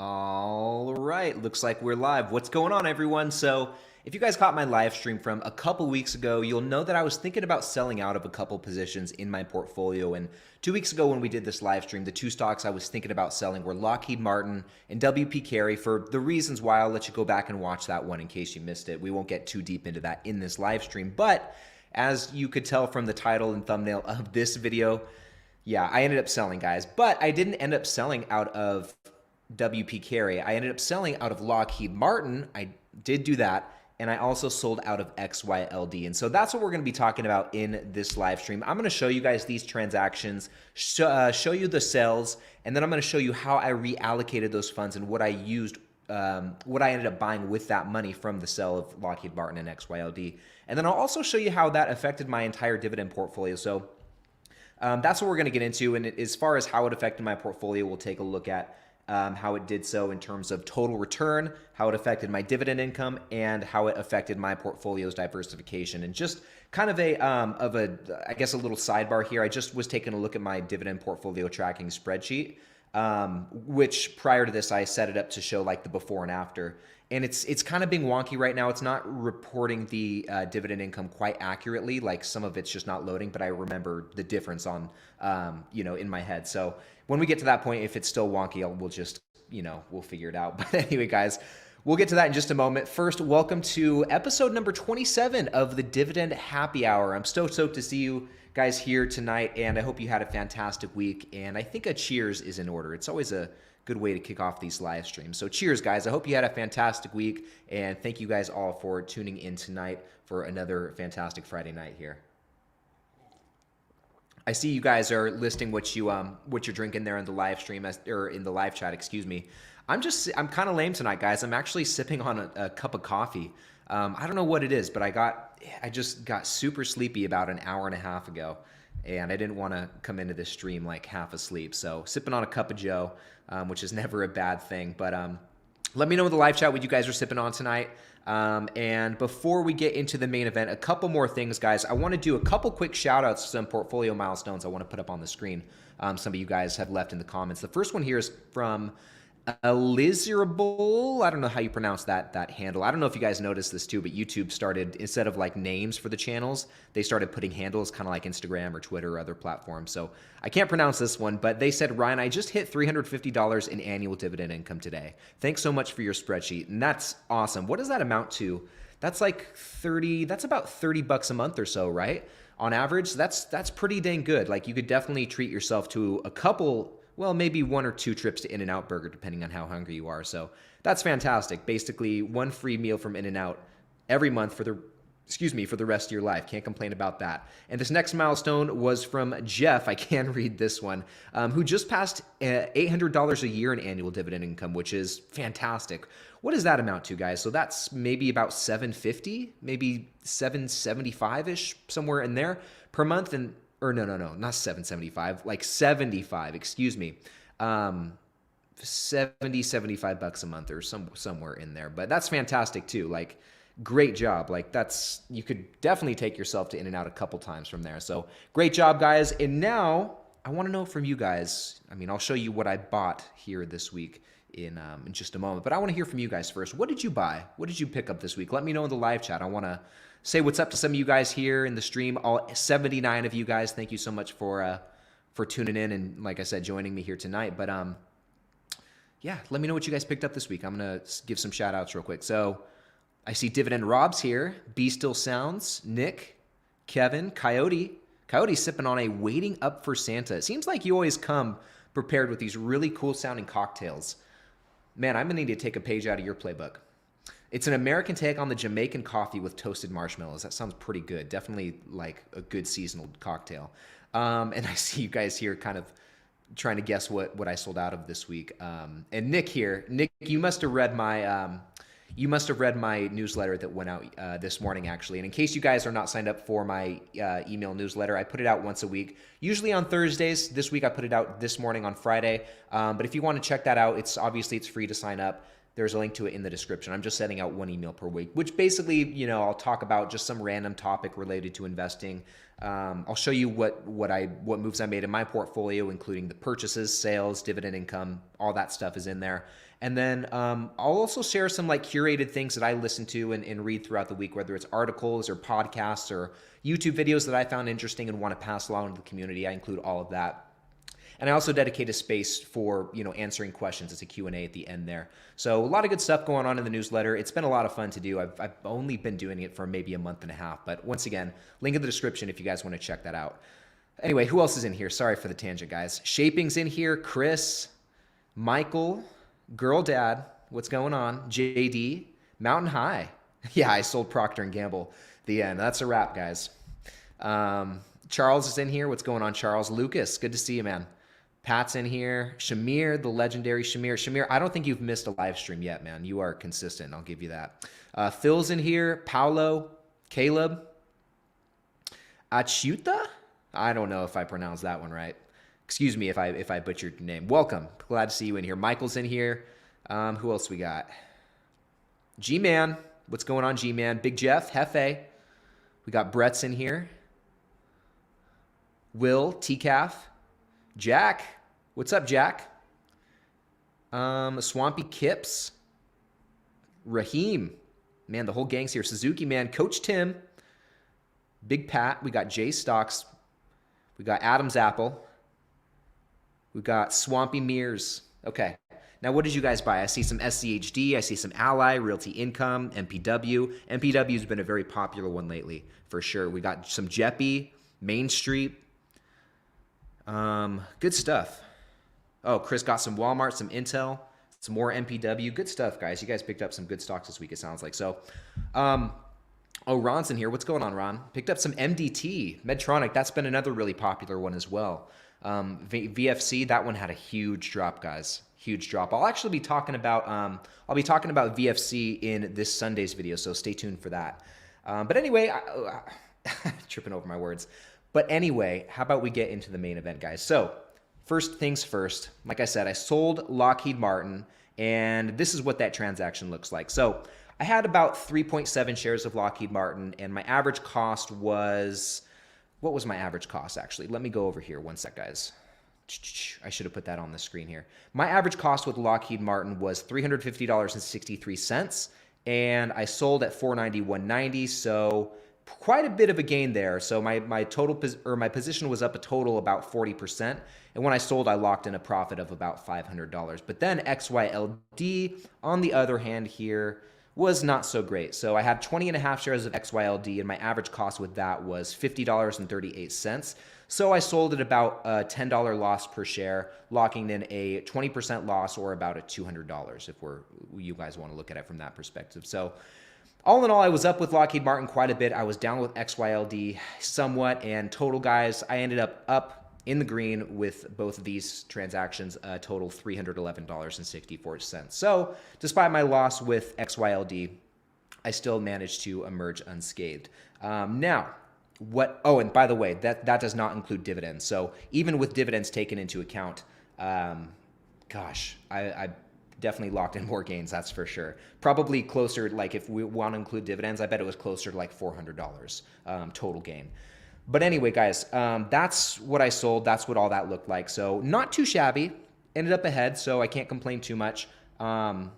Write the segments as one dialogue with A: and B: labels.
A: All right, looks like we're live. What's going on, everyone? So, if you guys caught my live stream from a couple weeks ago, you'll know that I was thinking about selling out of a couple positions in my portfolio. And 2 weeks ago, when we did this live stream, the two stocks I was thinking about selling were Lockheed Martin and WP Carey for the reasons why. I'll let you go back and watch that one in case you missed it. We won't get too deep into that in this live stream. But as you could tell from the title and thumbnail of this video, yeah, I ended up selling, guys. But I didn't end up selling out of WP Carey. I ended up selling out of Lockheed Martin. I did do that. And I also sold out of XYLD. And so that's what we're going to be talking about in this live stream. I'm going to show you guys these transactions, show you the sales, and then I'm going to show you how I reallocated those funds and what I used, what I ended up buying with that money from the sale of Lockheed Martin and XYLD. And then I'll also show you how that affected my entire dividend portfolio. So that's what we're going to get into. And as far as how it affected my portfolio, we'll take a look at how it did so in terms of total return, how it affected my dividend income, and how it affected my portfolio's diversification. And just kind of I guess a little sidebar here. I just was taking a look at my dividend portfolio tracking spreadsheet, which prior to this, I set it up to show like the before and after. And it's kind of being wonky right now. It's not reporting the dividend income quite accurately. Like some of it's just not loading, but I remember the difference on, in my head. So when we get to that point, if it's still wonky, we'll just, we'll figure it out. But anyway, guys, we'll get to that in just a moment. First, welcome to episode number 27 of the Dividend Happy Hour. I'm so stoked to see you guys here tonight, and I hope you had a fantastic week. And I think a cheers is in order. It's always a good way to kick off these live streams. So cheers, guys. I hope you had a fantastic week, and thank you guys all for tuning in tonight for another fantastic Friday night here. I see you guys are listing what you're drinking there in the live stream, or in the live chat, excuse me. I'm kind of lame tonight, guys. I'm actually sipping on a cup of coffee. I don't know what it is, but I just got super sleepy about an hour and a half ago, and I didn't want to come into this stream like half asleep. So sipping on a cup of Joe, which is never a bad thing. But let me know in the live chat what you guys are sipping on tonight. And before we get into the main event, a couple more things, guys. I want to do a couple quick shout outs to some portfolio milestones I want to put up on the screen. Some of you guys have left in the comments. The first one here is from Elizerable. I don't know how you pronounce that handle. I don't know if you guys noticed this too, but YouTube started, instead of like names for the channels, they started putting handles kind of like Instagram or Twitter or other platforms. So I can't pronounce this one, but they said, Ryan, I just hit $350 in annual dividend income today. Thanks so much for your spreadsheet. And that's awesome. What does that amount to? That's like that's about $30 a month or so, right? On average, that's pretty dang good. Like you could definitely treat yourself to a couple, well, maybe one or two trips to In-N-Out Burger, depending on how hungry you are. So that's fantastic. Basically, one free meal from In-N-Out every month for the rest of your life. Can't complain about that. And this next milestone was from Jeff. I can read this one, who just passed $800 a year in annual dividend income, which is fantastic. What does that amount to, guys? So that's maybe about $750, maybe $775-ish, somewhere in there per month. Or no, not 775, like 75, excuse me. 75 bucks a month or somewhere in there. But that's fantastic too. Like great job. Like you could definitely take yourself to In-N-Out a couple times from there. So great job, guys. And now I want to know from you guys. I mean, I'll show you what I bought here this week in just a moment, but I want to hear from you guys first. What did you buy? What did you pick up this week? Let me know in the live chat. I want to say what's up to some of you guys here in the stream. All 79 of you guys, thank you so much for tuning in and, like I said, joining me here tonight. But yeah, let me know what you guys picked up this week. I'm gonna give some shout outs real quick. So I see Dividend Rob's here, B Still Sounds, Nick, Kevin, Coyote sipping on a Waiting Up for Santa. It seems like you always come prepared with these really cool sounding cocktails. Man, I'm gonna need to take a page out of your playbook. It's an American take on the Jamaican coffee with toasted marshmallows. That sounds pretty good. Definitely like a good seasonal cocktail. And I see you guys here kind of trying to guess what I sold out of this week. And Nick here, you must have read my newsletter that went out this morning, actually. And in case you guys are not signed up for my email newsletter, I put it out once a week, usually on Thursdays. This week I put it out this morning on Friday. But if you want to check that out, it's free to sign up. There's a link to it in the description. I'm just sending out one email per week, which basically, I'll talk about just some random topic related to investing. I'll show you what moves I made in my portfolio, including the purchases, sales, dividend income, all that stuff is in there. And then I'll also share some like curated things that I listen to and read throughout the week, whether it's articles or podcasts or YouTube videos that I found interesting and want to pass along to the community. I include all of that. And I also dedicate a space for, answering questions. It's a Q&A at the end there. So a lot of good stuff going on in the newsletter. It's been a lot of fun to do. I've only been doing it for maybe a month and a half. But once again, link in the description if you guys want to check that out. Anyway, who else is in here? Sorry for the tangent, guys. Shaping's in here. Chris, Michael, Girl Dad, what's going on? JD, Mountain High. Yeah, I sold Procter & Gamble. The end. That's a wrap, guys. Charles is in here. What's going on, Charles? Lucas, good to see you, man. Pat's in here. Shamir, the legendary Shamir. Shamir, I don't think you've missed a live stream yet, man. You are consistent. I'll give you that. Phil's in here. Paolo, Caleb, Achuta. I don't know if I pronounced that one right. Excuse me if I butchered your name. Welcome. Glad to see you in here. Michael's in here. Who else we got? G-Man. What's going on, G-Man? Big Jeff, Hefe. We got Brett's in here. Will, TCAF. Jack, what's up, Jack? Swampy Kips, Raheem, man, the whole gang's here. Suzuki, man, Coach Tim, Big Pat. We got Jay Stocks. We got Adam's Apple. We got Swampy Mears. Okay, now what did you guys buy? I see some SCHD. I see some Ally, Realty Income, MPW. MPW has been a very popular one lately, for sure. We got some Jeppy, Main Street. Good stuff. Oh, Chris got some Walmart, some Intel, some more MPW. Good stuff, guys. You guys picked up some good stocks this week, it sounds like. So, Ron's in here. What's going on, Ron? Picked up some MDT, Medtronic. That's been another really popular one as well. VFC, that one had a huge drop, guys. Huge drop. I'll actually be talking about, VFC in this Sunday's video, so stay tuned for that. But anyway, tripping over my words. But anyway, how about we get into the main event, guys? So first things first, like I said, I sold Lockheed Martin, and this is what that transaction looks like. So I had about 3.7 shares of Lockheed Martin, and my average cost was, what was my average cost actually? Let me go over here one sec, guys. I should have put that on the screen here. My average cost with Lockheed Martin was $350.63, and I sold at $491.90, so quite a bit of a gain there. So my position was up a total about 40%. And when I sold, I locked in a profit of about $500. But then XYLD, on the other hand here, was not so great. So I had 20.5 shares of XYLD, and my average cost with that was $50.38. So I sold at about a $10 loss per share, locking in a 20% loss, or about a $200 if you guys want to look at it from that perspective. So all in all, I was up with Lockheed Martin quite a bit. I was down with XYLD somewhat, and total, guys, I ended up in the green with both of these transactions, a total $311.64. So despite my loss with XYLD, I still managed to emerge unscathed. Now, and by the way, that does not include dividends. So even with dividends taken into account, I definitely locked in more gains, that's for sure. Probably closer, like if we want to include dividends, I bet it was closer to like $400 total gain. But anyway, guys, that's what I sold. That's what all that looked like. So not too shabby. Ended up ahead, so I can't complain too much. And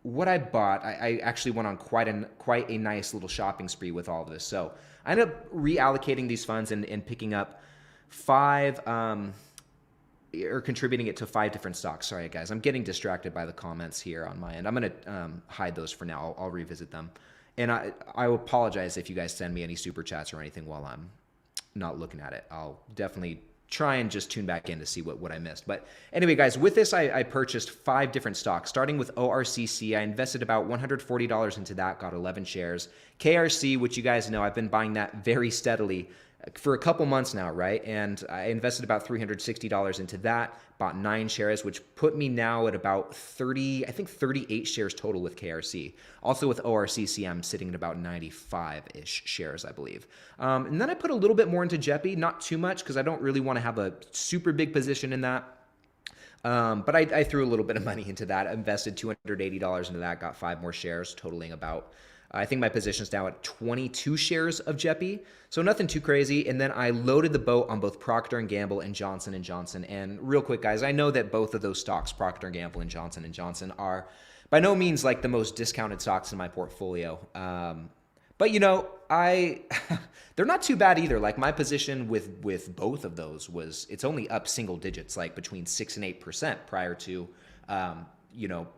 A: what I bought, I actually went on quite a nice little shopping spree with all of this. So I ended up reallocating these funds and picking up contributing it to 5 different stocks. Sorry, guys, I'm getting distracted by the comments here on my end. I'm going to hide those for now. I'll revisit them. And I apologize if you guys send me any super chats or anything while I'm not looking at it. I'll definitely try and just tune back in to see what I missed. But anyway, guys, with this, I purchased 5 different stocks, starting with ORCC. I invested about $140 into that, got 11 shares. KRC, which you guys know, I've been buying that very steadily for a couple months now, right? And I invested about $360 into that, bought 9 shares, which put me now at about 38 shares total with KRC. Also with ORCC, I'm sitting at about 95-ish shares, I believe. And then I put a little bit more into Jeppy, not too much, because I don't really want to have a super big position in that. But I threw a little bit of money into that. I invested $280 into that, got 5 more shares, totaling about, I think my position's now at 22 shares of JEPI. So nothing too crazy. And then I loaded the boat on both Procter & Gamble and Johnson & Johnson. And real quick, guys, I know that both of those stocks, Procter & Gamble and Johnson & Johnson, are by no means like the most discounted stocks in my portfolio. But they're not too bad either. Like my position with both of those it's only up single digits, like between 6 and 8% prior to,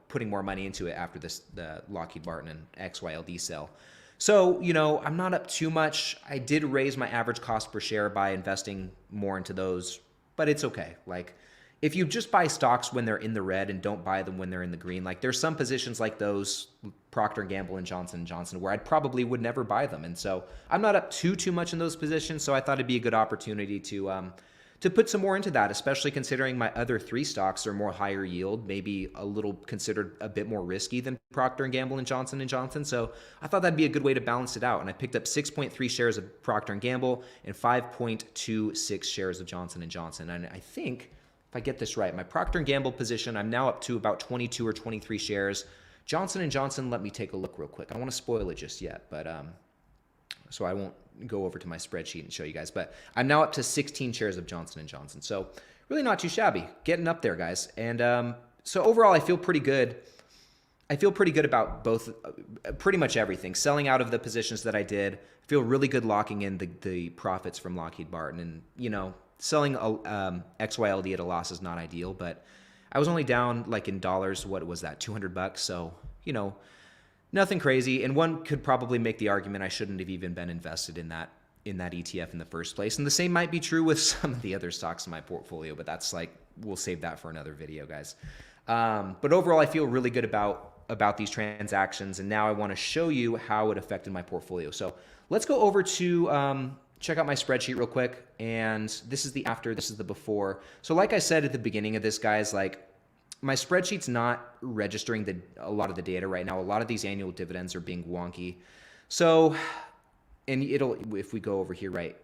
A: putting more money into it after the Lockheed Martin and XYLD sale. So, I'm not up too much. I did raise my average cost per share by investing more into those, but it's okay. Like if you just buy stocks when they're in the red and don't buy them when they're in the green, like there's some positions like those, Procter & Gamble and Johnson & Johnson, where I probably would never buy them. And so I'm not up too much in those positions. So I thought it'd be a good opportunity to put some more into that, especially considering my other 3 stocks are more higher yield, maybe a little considered a bit more risky than Procter & Gamble and Johnson & Johnson. So I thought that'd be a good way to balance it out. And I picked up 6.3 shares of Procter & Gamble and 5.26 shares of Johnson & Johnson. And I think, if I get this right, my Procter & Gamble position, I'm now up to about 22 or 23 shares. Johnson & Johnson, let me take a look real quick. I don't want to spoil it just yet, but so I won't go over to my spreadsheet and show you guys. But I'm now up to 16 shares of Johnson & Johnson. So really not too shabby. Getting up there, guys. And so overall, I feel pretty good. I feel pretty good about both, pretty much everything. Selling out of the positions that I did. I feel really good locking in the profits from Lockheed Martin. And, selling XYLD at a loss is not ideal, but I was only down like in dollars. What was that? $200. So, nothing crazy. And one could probably make the argument I shouldn't have even been invested in that ETF in the first place. And the same might be true with some of the other stocks in my portfolio, but that's we'll save that for another video, guys. But overall, I feel really good about these transactions. And now I want to show you how it affected my portfolio. So let's go over to, check out my spreadsheet real quick. And this is the after, this is the before. So like I said at the beginning of this, guys, my spreadsheet's not registering a lot of the data right now. A lot of these annual dividends are being wonky. So, and if we go over here, right,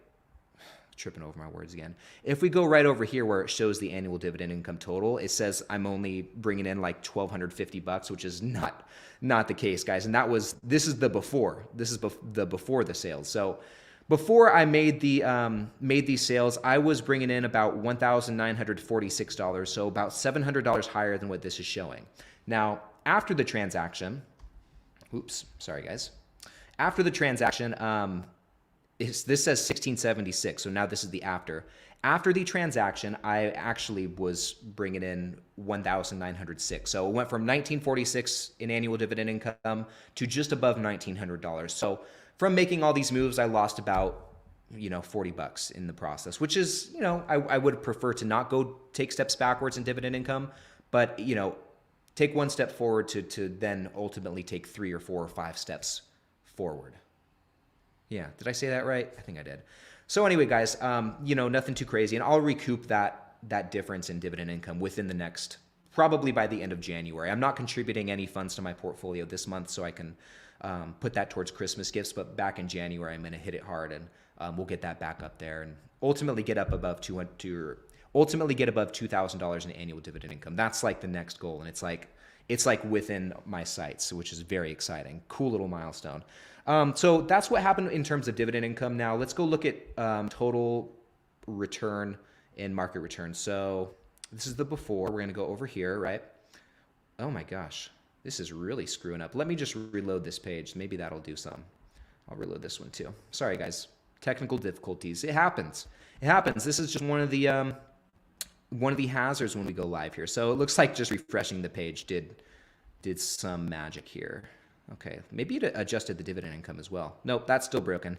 A: tripping over my words again. If we go right over here where it shows the annual dividend income total, it says I'm only bringing in like $1,250, which is not the case, guys. And this is the before. This is the before the sales. So before I made these sales, I was bringing in about $1,946, so about $700 higher than what this is showing. Now, after the transaction, oops, sorry guys. After the transaction, this says 1676, so now this is the after. After the transaction, I actually was bringing in 1,906. So it went from 1,946 in annual dividend income to just above $1,900. So from making all these moves, I lost about, $40 in the process, which is, I would prefer to not go take steps backwards in dividend income, but, take one step forward to then ultimately take 3 or 4 or 5 steps forward. Yeah. Did I say that right? I think I did. So anyway, guys, nothing too crazy. And I'll recoup that difference in dividend income within the next, probably by the end of January. I'm not contributing any funds to my portfolio this month, so I can put that towards Christmas gifts, but back in January, I'm going to hit it hard, and we'll get that back up there and ultimately get up above $2,000 in annual dividend income. That's like the next goal, and it's like within my sights, which is very exciting. Cool little milestone. So that's what happened in terms of dividend income. Now let's go look at total return and market return. So this is the before. We're going to go over here, right? Oh my gosh. This is really screwing up. Let me just reload this page. Maybe that'll do some. I'll reload this one too. Sorry, guys. Technical difficulties. It happens. It happens. This is just one of the hazards when we go live here. So it looks like just refreshing the page did some magic here. Okay, maybe it adjusted the dividend income as well. Nope, that's still broken.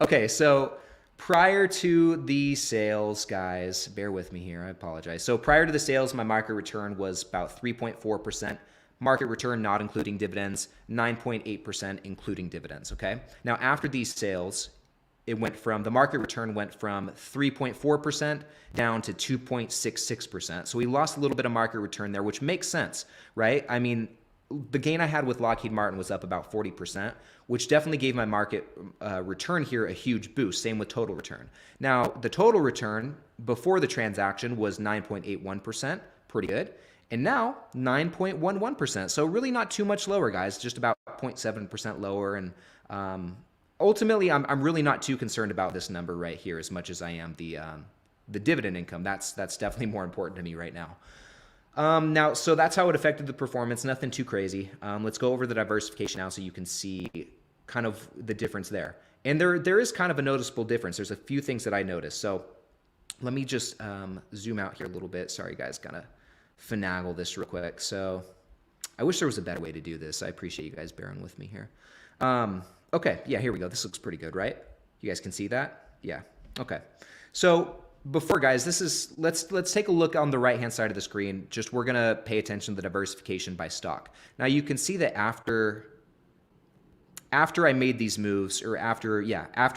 A: Okay, so prior to the sales, guys, bear with me here. I apologize. So prior to the sales, my market return was about 3.4%. Market return not including dividends, 9.8% including dividends, okay? Now, after these sales, the market return went from 3.4% down to 2.66%. So we lost a little bit of market return there, which makes sense, right? I mean, the gain I had with Lockheed Martin was up about 40%, which definitely gave my market return here a huge boost. Same with total return. Now, the total return before the transaction was 9.81%. pretty good. And now 9.11%. So really not too much lower, guys, just about 0.7% lower. And ultimately, I'm really not too concerned about this number right here as much as I am the dividend income. That's definitely more important to me right now. Now, so that's how it affected the performance. Nothing too crazy. Let's go over the diversification now so you can see kind of the difference there. And there is kind of a noticeable difference. There's a few things that I noticed. So let me just zoom out here a little bit. Sorry, guys, gonna finagle this real quick. So I wish there was a better way to do this. I appreciate you guys bearing with me here. Okay, yeah, here we go. This looks pretty good, right? You guys can see that? Yeah, okay. So before, guys, let's take a look on the right-hand side of the screen. Just we're gonna pay attention to the diversification by stock. Now you can see that after I made these moves, after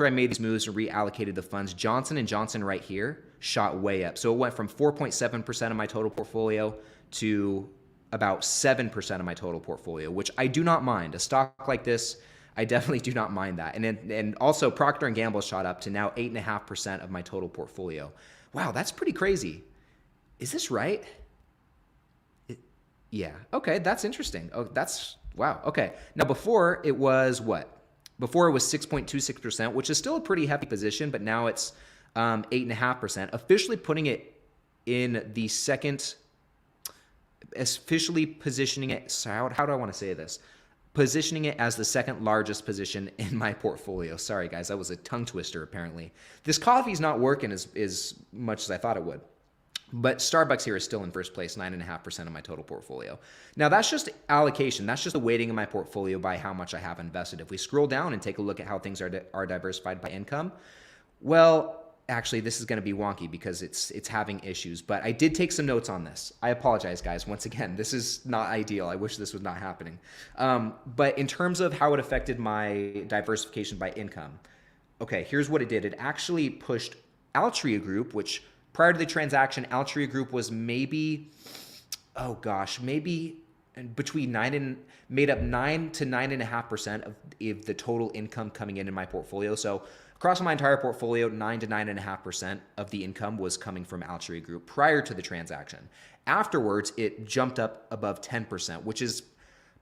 A: I made these moves and reallocated the funds, Johnson & Johnson right here shot way up. So it went from 4.7% of my total portfolio to about 7% of my total portfolio, which I do not mind. A stock like this, I definitely do not mind that. And also Procter & Gamble shot up to now 8.5% of my total portfolio. Wow, that's pretty crazy. Is this right? Yeah, okay, that's interesting. Oh, wow, okay. Now before it was what? Before it was 6.26%, which is still a pretty hefty position, but now it's 8.5%, officially putting it in the second, officially positioning it, so how do I want to say this? Positioning it as the second largest position in my portfolio. Sorry, guys, that was a tongue twister, apparently. This coffee's not working as much as I thought it would. But Starbucks here is still in first place, 9.5% of my total portfolio. Now, that's just allocation. That's just the weighting of my portfolio by how much I have invested. If we scroll down and take a look at how things are diversified by income, well, actually, this is going to be wonky because it's having issues. But I did take some notes on this. I apologize, guys. Once again, this is not ideal. I wish this was not happening. But in terms of how it affected my diversification by income, okay, here's what it did. It actually pushed Altria Group, which prior to the transaction, Altria Group was maybe between made up 9 to 9.5% of the total income coming in my portfolio. So across my entire portfolio, 9 to 9.5% of the income was coming from Altria Group prior to the transaction. Afterwards, it jumped up above 10%, which is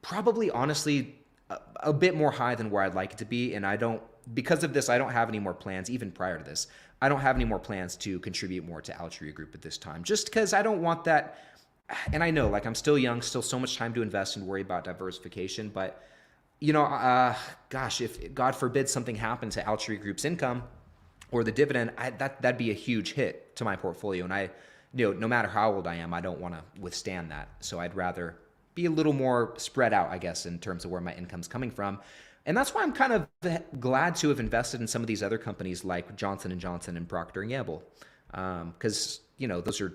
A: probably honestly a bit more high than where I'd like it to be. And because of this, I don't have any more plans, even prior to this. I don't have any more plans to contribute more to Altria Group at this time, just because I don't want that. And I know, like, I'm still young, still so much time to invest and worry about diversification. But, you know, gosh, if God forbid something happened to Altria Group's income or the dividend, that'd be a huge hit to my portfolio. And no matter how old I am, I don't want to withstand that. So I'd rather be a little more spread out, I guess, in terms of where my income's coming from. And that's why I'm kind of glad to have invested in some of these other companies like Johnson & Johnson and Procter & Gamble, because, you know, those are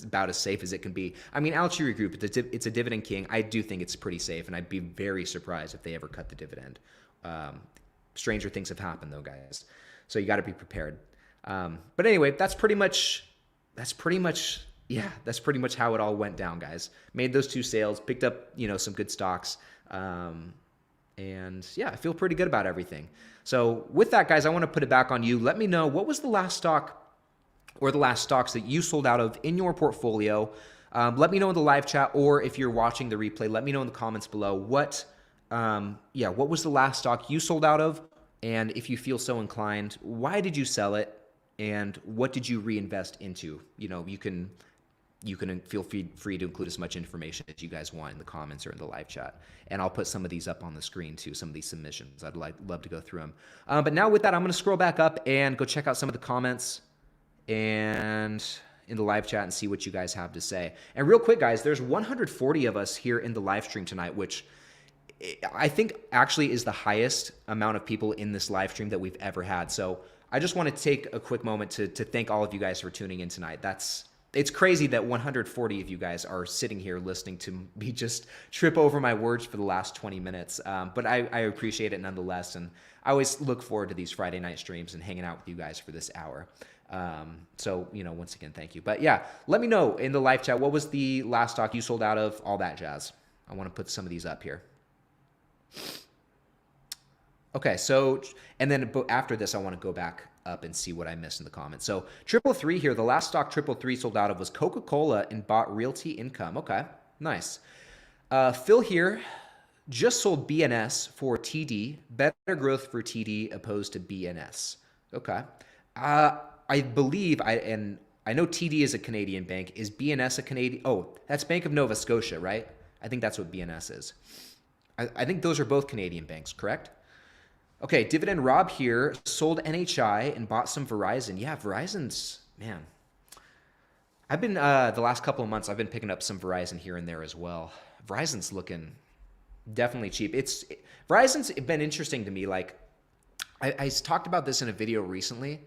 A: about as safe as it can be. I mean, Altria Group, it's a dividend king. I do think it's pretty safe, and I'd be very surprised if they ever cut the dividend. Stranger things have happened, though, guys. So you got to be prepared. But anyway, that's pretty much how it all went down, guys. Made those two sales, picked up, you know, some good stocks. And yeah, I feel pretty good about everything. So with that, guys, I want to put it back on you. Let me know, what was the last stock or the last stocks that you sold out of in your portfolio? Let me know in the live chat, or if you're watching the replay, let me know in the comments below what was the last stock you sold out of? And if you feel so inclined, why did you sell it? And what did you reinvest into? You know, you can feel free to include as much information as you guys want in the comments or in the live chat. And I'll put some of these up on the screen too, some of these submissions. I'd love to go through them. But now with that, I'm going to scroll back up and go check out some of the comments and in the live chat and see what you guys have to say. And real quick, guys, there's 140 of us here in the live stream tonight, which I think actually is the highest amount of people in this live stream that we've ever had. So I just want to take a quick moment to thank all of you guys for tuning in tonight. It's crazy that 140 of you guys are sitting here listening to me just trip over my words for the last 20 minutes. But I appreciate it nonetheless. And I always look forward to these Friday night streams and hanging out with you guys for this hour. So, you know, once again, thank you. But yeah, let me know in the live chat, what was the last stock you sold out of, all that jazz. I want to put some of these up here. Okay, so, and then after this, I want to go back up and see what I missed in the comments. So 333 here, the last stock 333 sold out of was Coca-Cola and bought Realty Income. Okay, nice. Phil here just sold BNS for TD. Better growth for TD opposed to BNS. Okay. I believe, I know TD is a Canadian bank. Is BNS a Canadian? Oh, that's Bank of Nova Scotia, right? I think that's what BNS is. I think those are both Canadian banks, correct? Okay, Dividend Rob here sold NHI and bought some Verizon. Yeah, Verizon's, man. I've been, the last couple of months, I've been picking up some Verizon here and there as well. Verizon's looking definitely cheap. Verizon's been interesting to me. Like, I talked about this in a video recently.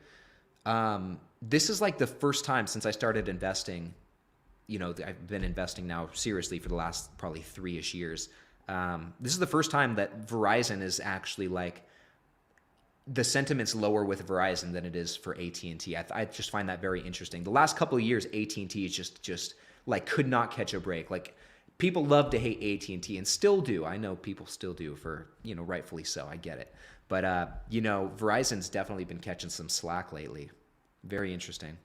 A: This is like the first time since I started investing. I've been investing now seriously for the last probably 3-ish years. This is the first time that Verizon is actually like, the sentiment's lower with Verizon than it is for AT&T. I just find that very interesting. The last couple of years, AT&T is just like could not catch a break. Like people love to hate AT&T and still do. I know people still do for, rightfully so. I get it. But, Verizon's definitely been catching some slack lately. Very interesting.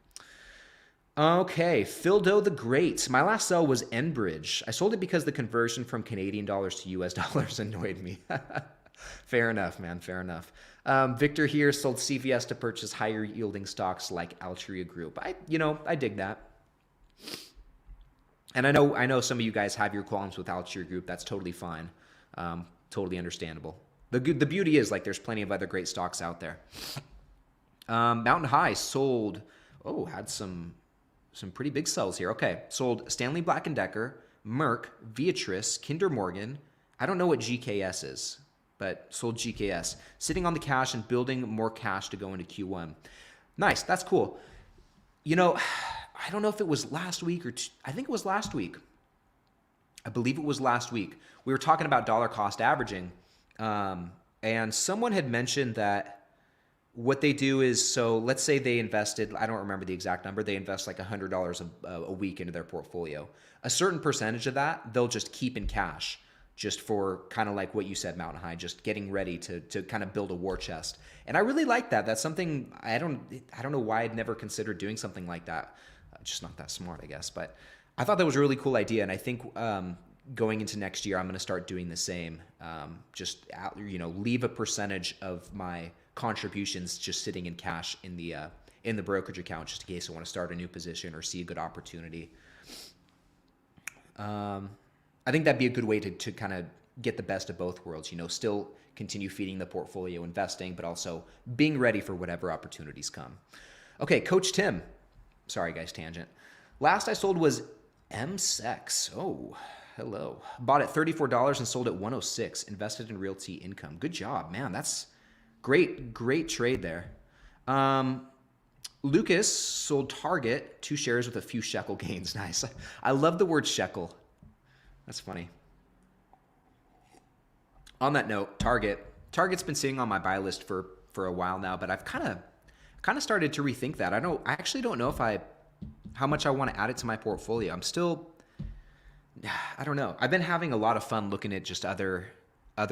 A: Okay, Phildo the Great. My last sell was Enbridge. I sold it because the conversion from Canadian dollars to US dollars annoyed me. Fair enough, man. Fair enough. Victor here sold CVS to purchase higher yielding stocks like Altria Group. I dig that. And I know some of you guys have your qualms with Altria Group. That's totally fine. Totally understandable. The beauty is like there's plenty of other great stocks out there. Mountain High sold. Oh, had some pretty big sells here. Okay, sold Stanley Black & Decker, Merck, Beatrice, Kinder Morgan. I don't know what GKS is, but sold GKS. Sitting on the cash and building more cash to go into Q1. Nice, that's cool. I don't know if it was last week or I think it was last week. I believe it was last week. We were talking about dollar cost averaging, and someone had mentioned that what they do is, so let's say they invested, I don't remember the exact number, they invest like $100 a week into their portfolio. A certain percentage of that, they'll just keep in cash, just for kind of like what you said, Mountain High, just getting ready to kind of build a war chest. And I really like that. That's something, I don't know why I'd never considered doing something like that. Just not that smart, I guess. But I thought that was a really cool idea. And I think going into next year, I'm going to start doing the same. Just, leave a percentage of my contributions just sitting in cash in the brokerage account, just in case I want to start a new position or see a good opportunity. I think that'd be a good way to kind of get the best of both worlds, still continue feeding the portfolio, investing, but also being ready for whatever opportunities come. Okay, Coach Tim. Sorry, guys, tangent. Last I sold was MSEX. Oh, hello. Bought at $34 and sold at $106. Invested in Realty Income. Good job, man. That's great trade there. Lucas sold Target, 2 shares with a few shekel gains. Nice. I love the word shekel. That's funny. On that note, Target's been sitting on my buy list for a while now, but I've kind of started to rethink that. I actually don't know how much I want to add it to my portfolio. I don't know. I've been having a lot of fun looking at just other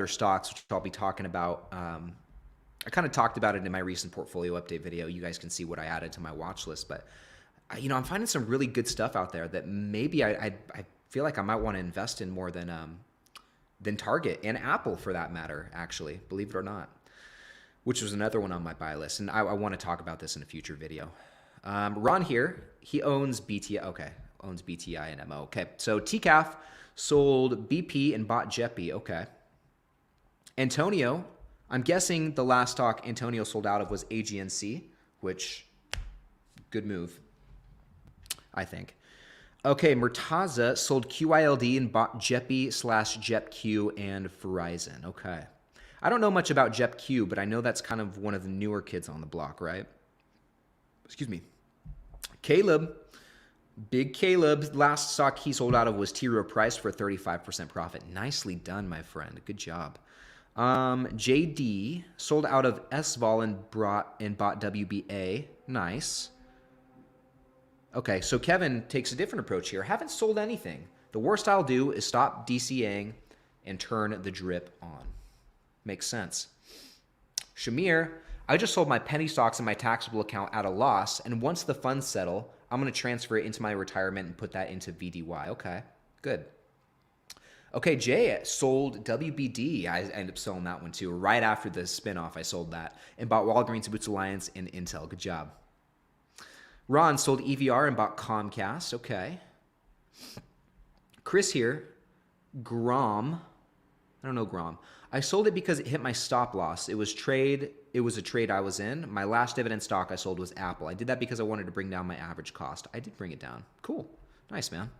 A: stocks, which I'll be talking about. I kind of talked about it in my recent portfolio update video. You guys can see what I added to my watch list, but I'm finding some really good stuff out there that maybe I feel like I might want to invest in more than Target and Apple for that matter, actually, believe it or not, which was another one on my buy list. And I want to talk about this in a future video. Ron here, he owns BTI. Okay, owns BTI and MO. Okay, so TCAF sold BP and bought JEPI. Okay. Antonio, I'm guessing the last stock Antonio sold out of was AGNC, which, good move, I think. Okay, Murtaza sold QILD and bought JEPI/JEPQ and Verizon. Okay. I don't know much about JEPQ, but I know that's kind of one of the newer kids on the block, right? Excuse me. Caleb, big Caleb, last stock he sold out of was T. Rowe Price for a 35% profit. Nicely done, my friend. Good job. JD sold out of SVOL and bought WBA. Nice. Okay, so Kevin takes a different approach here. Haven't sold anything. The worst I'll do is stop DCAing and turn the drip on. Makes sense. Shamir, I just sold my penny stocks in my taxable account at a loss, and once the funds settle, I'm going to transfer it into my retirement and put that into VDY. Okay, good. Okay, Jay sold WBD. I ended up selling that one too. Right after the spinoff, I sold that and bought Walgreens Boots Alliance and Intel. Good job. Ron sold EVR and bought Comcast. Okay. Chris here. Grom. I don't know Grom. I sold it because it hit my stop loss. It was a trade I was in. My last dividend stock I sold was Apple. I did that because I wanted to bring down my average cost. I did bring it down. Cool. Nice, man.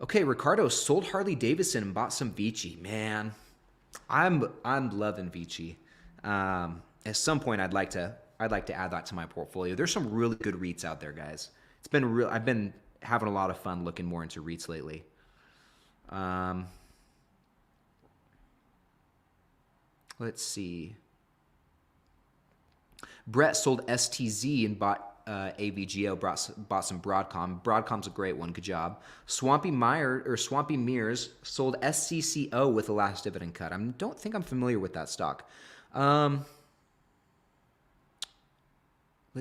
A: Okay, Ricardo sold Harley Davidson and bought some Vici. Man, I'm loving Vici. At some point, I'd like to add that to my portfolio. There's some really good REITs out there, guys. I've been having a lot of fun looking more into REITs lately. Let's see. Brett sold STZ and bought AVGO, bought some Broadcom. Broadcom's a great one. Good job. Swampy Mears sold SCCO with the last dividend cut. I don't think I'm familiar with that stock. Let's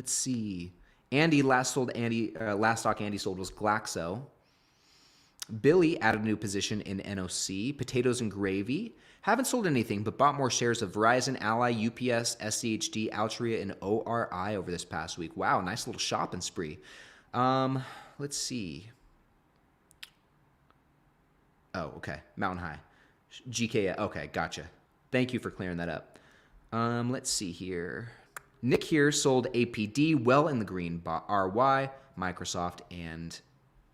A: see. Last stock Andy sold was Glaxo. Billy added a new position in NOC. Potatoes and Gravy. Haven't sold anything, but bought more shares of Verizon, Ally, UPS, SCHD, Altria, and ORI over this past week. Wow, nice little shopping spree. Let's see. Oh, okay. Mountain High. GK. Okay, gotcha. Thank you for clearing that up. Let's see here. Nick here sold APD, well in the green, bought RY, Microsoft, and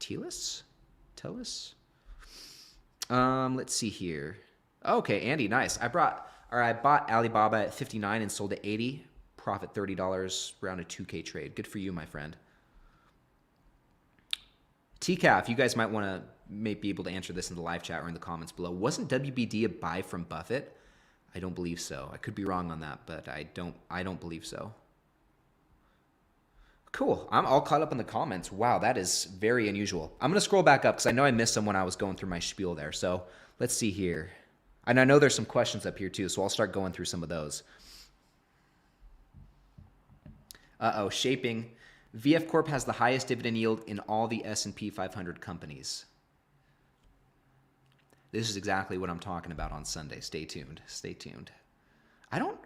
A: TELUS? Let's see here. Okay, Andy, nice. I bought Alibaba at 59 and sold at 80. Profit $30, around a 2K trade. Good for you, my friend. TCAF, you guys might want to be able to answer this in the live chat or in the comments below. Wasn't WBD a buy from Buffett? I don't believe so. I could be wrong on that, but I don't believe so. Cool. I'm all caught up in the comments. Wow, that is very unusual. I'm going to scroll back up because I know I missed some when I was going through my spiel there. So let's see here. And I know there's some questions up here too, so I'll start going through some of those. Shaping. VF Corp has the highest dividend yield in all the S&P 500 companies. This is exactly what I'm talking about on Sunday. Stay tuned. Stay tuned. VF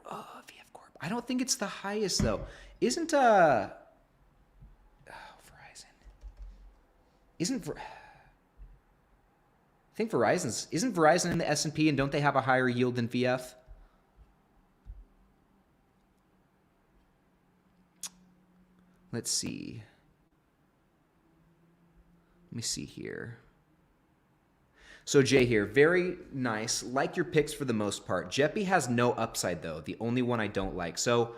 A: Corp. I don't think it's the highest though. Verizon. I think isn't Verizon in the S&P and don't they have a higher yield than VF? Let's see. Let me see here. So Jay here, very nice. Like your picks for the most part. Jeppy has no upside though. The only one I don't like. So,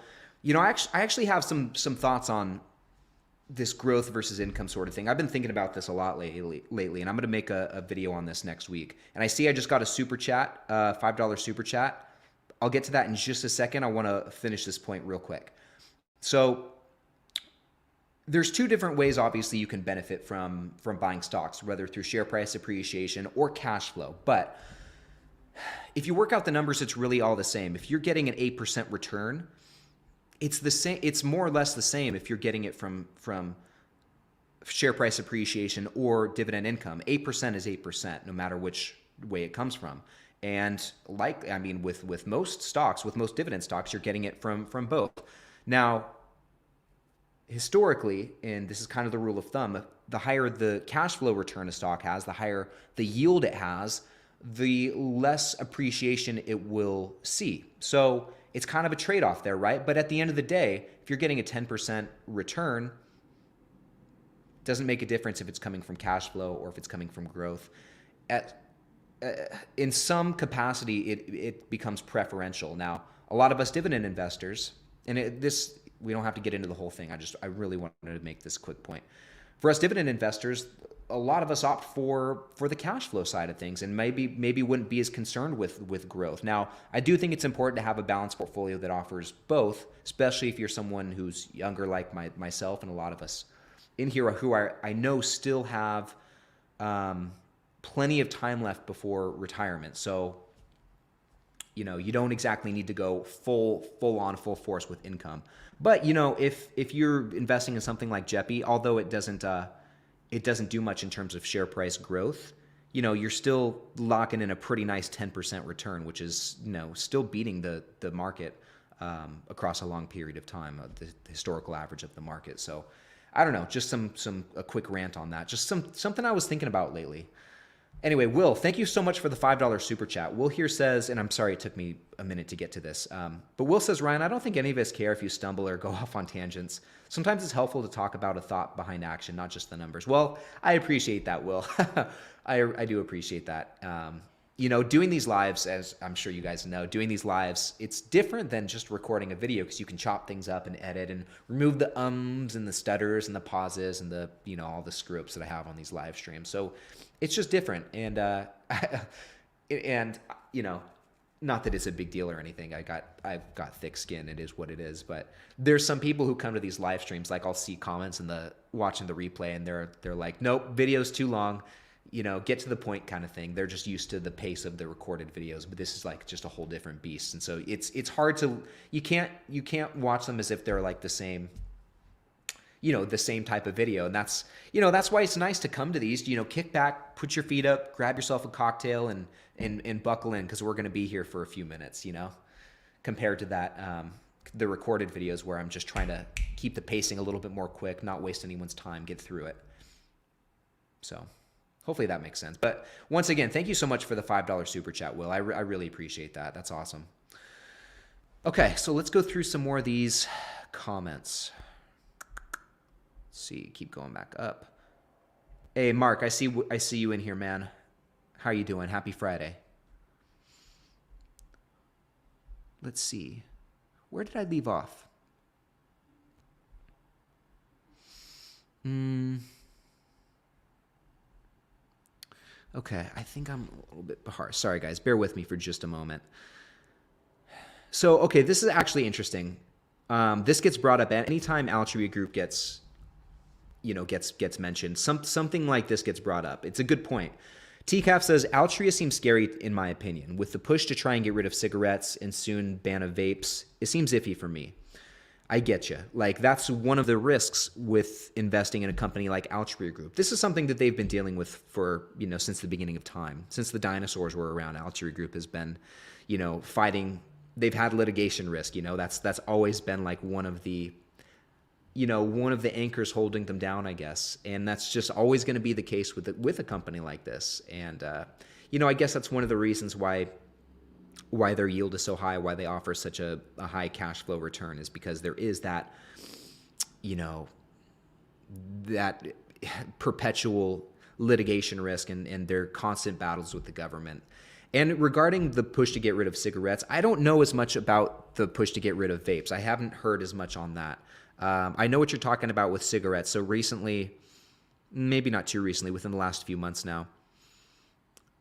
A: I actually have some thoughts on this growth versus income sort of thing. I've been thinking about this a lot lately, and I'm going to make a video on this next week. And I see I just got a super chat, $5 super chat. I'll get to that in just a second. I want to finish this point real quick. So there's two different ways, obviously, you can benefit from buying stocks, whether through share price appreciation or cash flow. But if you work out the numbers, it's really all the same. If you're getting an 8% return, it's the same. It's more or less the same if you're getting it from share price appreciation or dividend income. 8% is 8%, no matter which way it comes from. And with most stocks, with most dividend stocks, you're getting it from both. Now, historically, and this is kind of the rule of thumb, the higher the cash flow return a stock has, the higher the yield it has, the less appreciation it will see. So it's kind of a trade-off there, right? But at the end of the day, if you're getting a 10% return, it doesn't make a difference if it's coming from cash flow or if it's coming from growth. In some capacity, it becomes preferential. Now, a lot of us dividend investors, and we don't have to get into the whole thing. I really wanted to make this quick point. For us dividend investors, a lot of us opt for the cash flow side of things and maybe wouldn't be as concerned with growth. Now, I do think it's important to have a balanced portfolio that offers both, especially if you're someone who's younger like myself and a lot of us in here who I know still have plenty of time left before retirement. So you don't exactly need to go full force with income. But if you're investing in something like Jeppy, although it doesn't do much in terms of share price growth, you're still locking in a pretty nice 10% return, which is still beating the market across a long period of time, the historical average of the market. So I don't know, just a quick rant on that. Just something I was thinking about lately. Anyway, Will, thank you so much for the $5 super chat. Will here says, and I'm sorry it took me a minute to get to this, but Will says, Ryan, I don't think any of us care if you stumble or go off on tangents. Sometimes it's helpful to talk about a thought behind action, not just the numbers. Well, I appreciate that, Will. I do appreciate that. Doing these lives, as I'm sure you guys know, doing these lives, it's different than just recording a video because you can chop things up and edit and remove the ums and the stutters and the pauses and the, all the screw ups that I have on these live streams. So it's just different. And, not that it's a big deal or anything. I've got thick skin. It is what it is. But there's some people who come to these live streams, like I'll see comments in watching the replay and they're like, nope, video's too long. Get to the point kind of thing. They're just used to the pace of the recorded videos, but this is like just a whole different beast. And so it's hard to, you can't watch them as if they're like the same type of video. And that's why it's nice to come to these, kick back, put your feet up, grab yourself a cocktail and buckle in. 'Cause we're going to be here for a few minutes, compared to that, the recorded videos where I'm just trying to keep the pacing a little bit more quick, not waste anyone's time, get through it. So hopefully that makes sense. But once again, thank you so much for the $5 super chat, Will. I really appreciate that. That's awesome. Okay, so let's go through some more of these comments. Let's see, keep going back up. Hey, Mark, I see you in here, man. How are you doing? Happy Friday. Let's see. Where did I leave off? Okay, I think I'm a little bit behind. Sorry, guys. Bear with me for just a moment. So, okay, this is actually interesting. This gets brought up anytime Altria Group gets mentioned. Something like this gets brought up. It's a good point. TCAF says, Altria seems scary in my opinion. With the push to try and get rid of cigarettes and soon ban of vapes, it seems iffy for me. I get you. Like, that's one of the risks with investing in a company like Altria Group. This is something that they've been dealing with for, since the beginning of time. Since the dinosaurs were around, Altria Group has been, fighting. They've had litigation risk. That's always been like one of the anchors holding them down, I guess. And that's just always going to be the case with a company like this. And, I guess that's one of the reasons why their yield is so high, why they offer such a high cash flow return, is because there is that, that perpetual litigation risk and their constant battles with the government. And regarding the push to get rid of cigarettes, I don't know as much about the push to get rid of vapes. I haven't heard as much on that. I know what you're talking about with cigarettes. So recently, maybe not too recently, within the last few months now,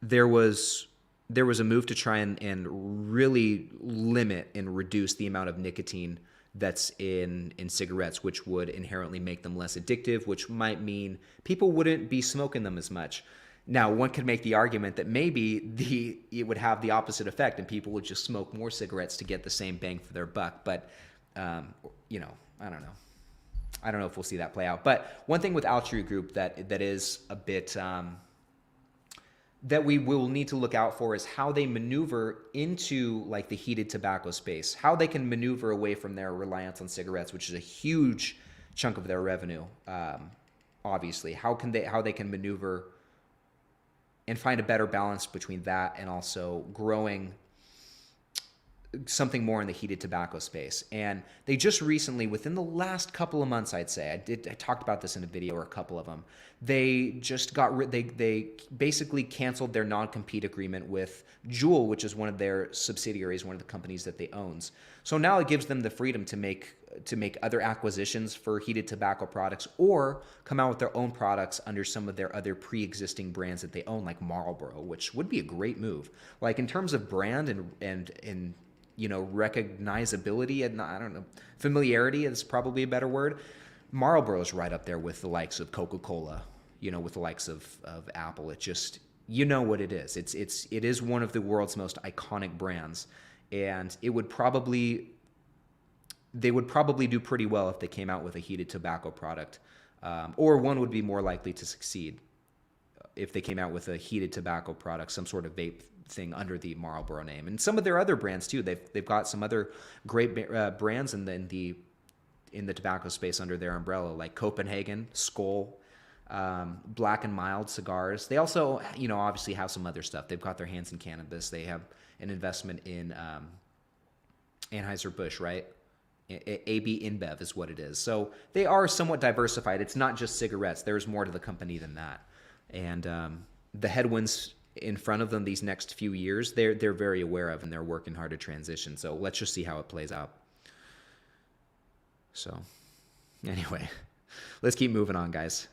A: there was a move to try and really limit and reduce the amount of nicotine that's in cigarettes, which would inherently make them less addictive, which might mean people wouldn't be smoking them as much. Now, one could make the argument that maybe it would have the opposite effect and people would just smoke more cigarettes to get the same bang for their buck. But, I don't know. I don't know if we'll see that play out. But one thing with Altria Group that is a bit that we will need to look out for is how they maneuver into like the heated tobacco space, how they can maneuver away from their reliance on cigarettes, which is a huge chunk of their revenue. Obviously, how they can maneuver and find a better balance between that and also growing something more in the heated tobacco space. And they just recently, within the last couple of months, I'd say, I talked about this in a video or a couple of them, they just they basically canceled their non-compete agreement with Juul, which is one of their subsidiaries, one of the companies that they owns. So now it gives them the freedom to make other acquisitions for heated tobacco products or come out with their own products under some of their other pre-existing brands that they own, like Marlboro, which would be a great move. Like in terms of brand and recognizability and I don't know, familiarity is probably a better word. Marlboro is right up there with the likes of Coca-Cola, with the likes of Apple. It just, what it is. It is one of the world's most iconic brands. and it would probably they would probably do pretty well if they came out with a heated tobacco product, or one would be more likely to succeed if they came out with a heated tobacco product, some sort of vape thing under the Marlboro name, and some of their other brands too. They've got some other great brands in the tobacco space under their umbrella, like Copenhagen, Skoal, Black and Mild cigars. They also, obviously have some other stuff. They've got their hands in cannabis. They have an investment in Anheuser-Busch, right? AB InBev is what it is. So they are somewhat diversified. It's not just cigarettes. There's more to the company than that. And the headwinds in front of them these next few years, they're very aware of, and they're working hard to transition. So let's just see how it plays out. So anyway, let's keep moving on, guys.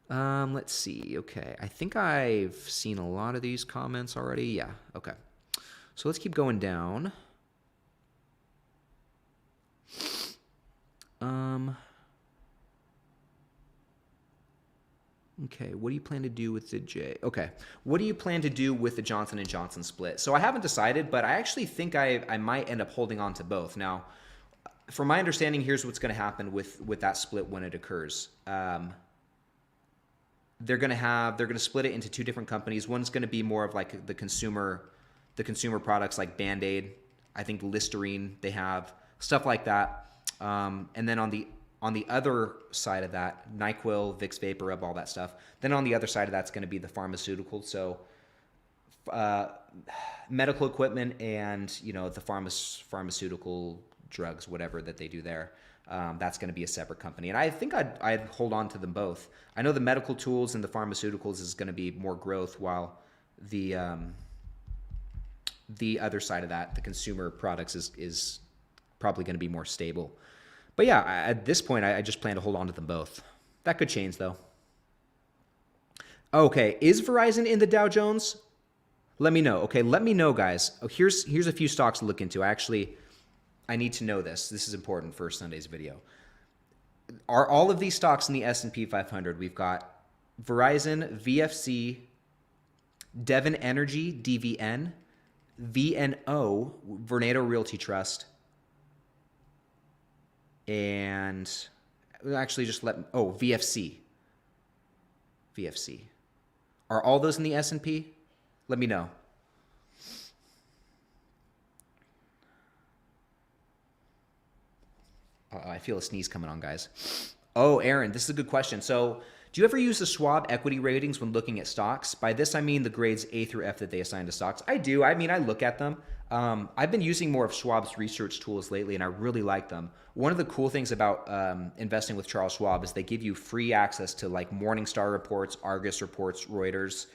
A: Let's see. Okay, I think I've seen a lot of these comments already. Yeah, okay. So let's keep going down. Okay, what do you plan to do with the J? Okay, what do you plan to do with the Johnson & Johnson split? So I haven't decided, but I actually think I might end up holding on to both. Now, from my understanding, here's what's going to happen with that split when it occurs. They're going to split it into two different companies. One's going to be more of like the consumer products like Band-Aid, I think Listerine, they have stuff like that. And then on the other side of that, NyQuil, Vicks VapoRub, all that stuff. Then on the other side of that's going to be the pharmaceuticals. So medical equipment and, the pharmaceutical drugs, whatever that they do there. That's going to be a separate company. And I think I'd hold on to them both. I know the medical tools and the pharmaceuticals is going to be more growth, while the other side of that, the consumer products, is probably going to be more stable. But yeah, at this point, I just plan to hold on to them both. That could change, though. Okay, is Verizon in the Dow Jones? Let me know. Okay, let me know, guys. Oh, here's a few stocks to look into. I need to know this. This is important for Sunday's video. Are all of these stocks in the S&P 500? We've got Verizon, VFC, Devon Energy, DVN, VNO, Vornado Realty Trust, and actually VFC. VFC. Are all those in the S&P? Let me know. I feel a sneeze coming on, guys. Oh, Aaron, this is a good question. So, do you ever use the Schwab equity ratings when looking at stocks? By this, I mean the grades A through F that they assign to stocks. I do. I mean, I look at them. I've been using more of Schwab's research tools lately, and I really like them. One of the cool things about investing with Charles Schwab is they give you free access to like Morningstar reports, Argus reports, Reuters,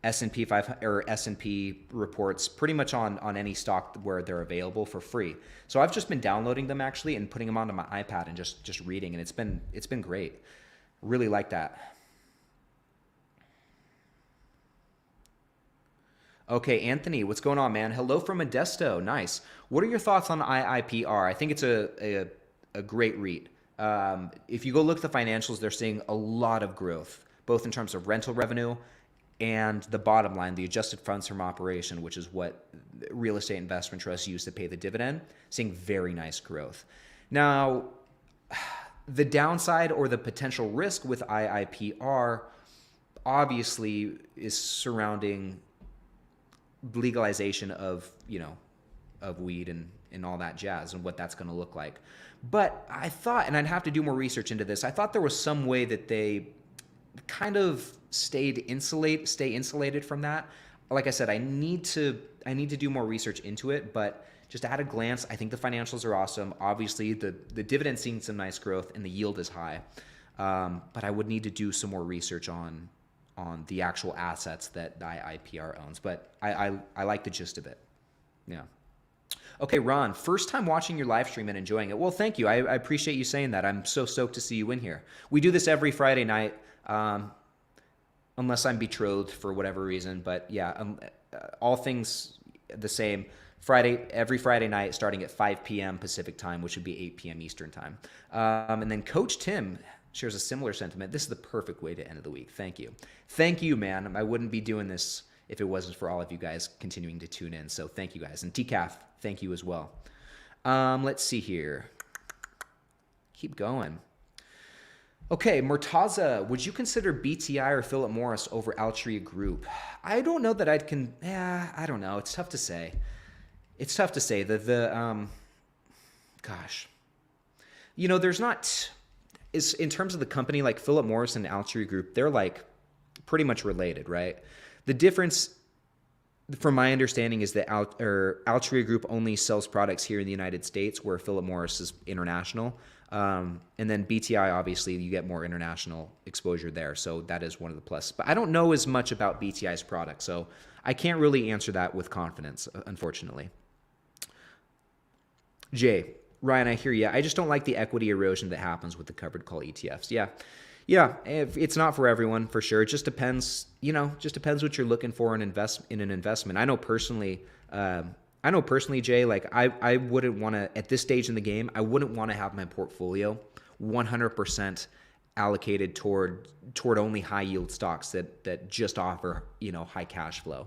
A: S&P 500 or S&P reports, pretty much on any stock where they're available for free. So I've just been downloading them actually and putting them onto my iPad and just reading, and it's been great. Really like that. Okay, Anthony, what's going on, man? Hello from Modesto. Nice. What are your thoughts on IIPR? I think it's a great REIT. If you go look at the financials, they're seeing a lot of growth, both in terms of rental revenue and the bottom line, the adjusted funds from operation, which is what real estate investment trusts use to pay the dividend, seeing very nice growth. Now, the downside or the potential risk with IIPR obviously is surrounding legalization of weed and all that jazz and what that's going to look like. But I thought, and I'd have to do more research into this, I thought there was some way that they kind of stay insulated from that. Like I said, I need to do more research into it, but just at a glance, I think the financials are awesome. Obviously, the dividend seeing some nice growth and the yield is high. But I would need to do some more research on the actual assets that IIPR owns. But I like the gist of it. Yeah. Okay, Ron, first time watching your live stream and enjoying it. Well, thank you. I appreciate you saying that. I'm so stoked to see you in here. We do this every Friday night, unless I'm betrothed for whatever reason. But yeah, all things the same. Every Friday night, starting at 5 p.m. Pacific time, which would be 8 p.m. Eastern time. And then Coach Tim shares a similar sentiment. This is the perfect way to end the week. Thank you. Thank you, man. I wouldn't be doing this if it wasn't for all of you guys continuing to tune in. So thank you guys. And TCAF, thank you as well. Let's see here. Keep going. Okay, Murtaza, would you consider BTI or Philip Morris over Altria Group? I don't know that I don't know. It's tough to say. It's tough to say. Gosh. There's not, in terms of the company, like Philip Morris and Altria Group, they're like pretty much related, right? The difference, from my understanding, is that Altria Group only sells products here in the United States, where Philip Morris is international. And then BTI, obviously, you get more international exposure there. So that is one of the plus. But I don't know as much about BTI's product, so I can't really answer that with confidence, unfortunately. Jay, Ryan, I hear you. I just don't like the equity erosion that happens with the covered call ETFs. Yeah, it's not for everyone, for sure. It just depends, just depends what you're looking for in an investment. I know personally, Jay, like I wouldn't want to, at this stage in the game, I wouldn't want to have my portfolio 100% allocated toward only high yield stocks that just offer, high cash flow.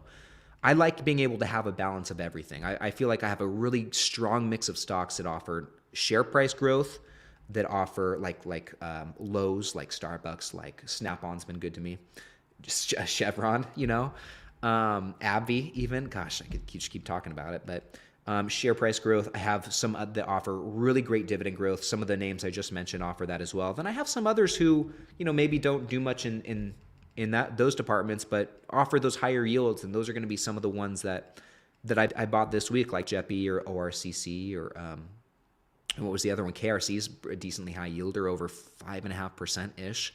A: I like being able to have a balance of everything. I feel like I have a really strong mix of stocks that offer share price growth, that offer like Lowe's, like Starbucks, like Snap-on's been good to me, just Chevron, AbbVie even. Gosh, I could just keep talking about it, but share price growth. I have some that offer really great dividend growth. Some of the names I just mentioned offer that as well. Then I have some others who, maybe don't do much in those departments, but offer those higher yields, and those are going to be some of the ones that I bought this week, like JEPI or ORCC or what was the other one? KRC is a decently high yielder, over 5.5% ish,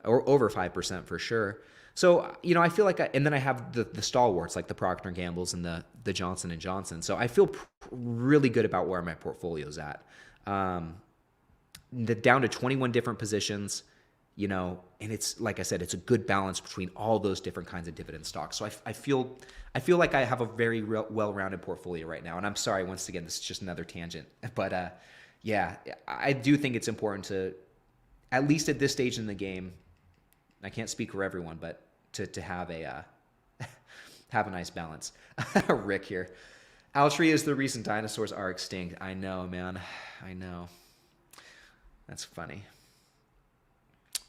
A: or over 5% for sure. So, I feel like, and then I have the stalwarts like the Procter & Gamble's and the Johnson & Johnson. So I feel really good about where my portfolio's at. Down to 21 different positions, and it's, like I said, it's a good balance between all those different kinds of dividend stocks. So I feel like I have a very well-rounded portfolio right now. And I'm sorry, once again, this is just another tangent, but yeah, I do think it's important to, at least at this stage in the game, I can't speak for everyone, but to have a have a nice balance. Rick here. Altria is the reason dinosaurs are extinct. I know, man. I know. That's funny.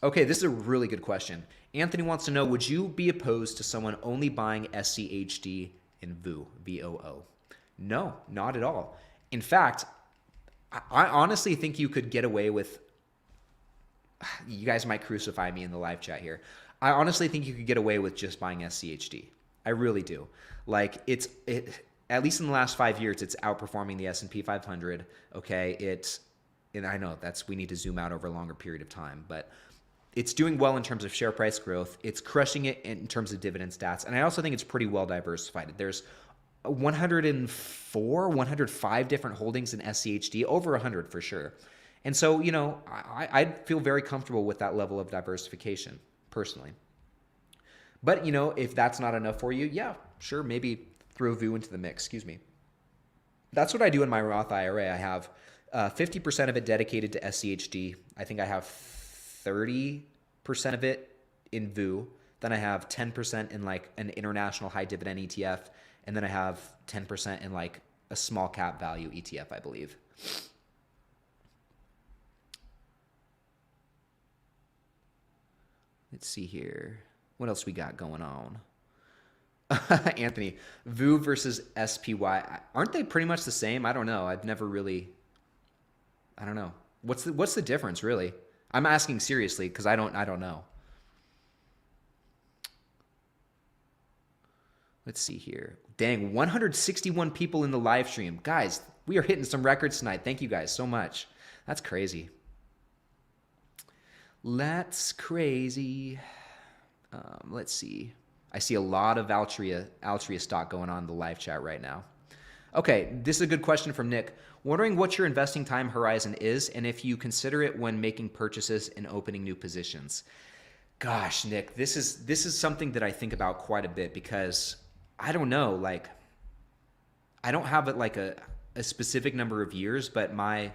A: Okay, this is a really good question. Anthony wants to know, would you be opposed to someone only buying SCHD in VOO, V-O-O? No, not at all. In fact, I honestly think you could get away with, you guys might crucify me in the live chat here. I honestly think you could get away with just buying SCHD. I really do. Like at least in the last 5 years, it's outperforming the S&P 500. Okay, and I know we need to zoom out over a longer period of time, but it's doing well in terms of share price growth. It's crushing it in terms of dividend stats, and I also think it's pretty well diversified. There's 105 different holdings in SCHD, over 100 for sure. And so, I feel very comfortable with that level of diversification personally. But, if that's not enough for you, yeah, sure, maybe throw VOO into the mix, excuse me. That's what I do in my Roth IRA. I have 50% of it dedicated to SCHD. I think I have 30% of it in VOO. Then I have 10% in like an international high dividend ETF. And then I have 10% in like a small cap value ETF, I believe. Let's see here. What else we got going on? Anthony, VOO versus SPY. Aren't they pretty much the same? I don't know. I don't know. What's the difference, really? I'm asking seriously because I don't know. Let's see here. Dang, 161 people in the live stream. Guys, we are hitting some records tonight. Thank you guys so much. That's crazy. That's crazy. Let's see. I see a lot of Altria stock going on in the live chat right now. Okay, this is a good question from Nick. Wondering what your investing time horizon is and if you consider it when making purchases and opening new positions. Gosh, Nick, this is something that I think about quite a bit because I don't know, like I don't have it like a specific number of years, but my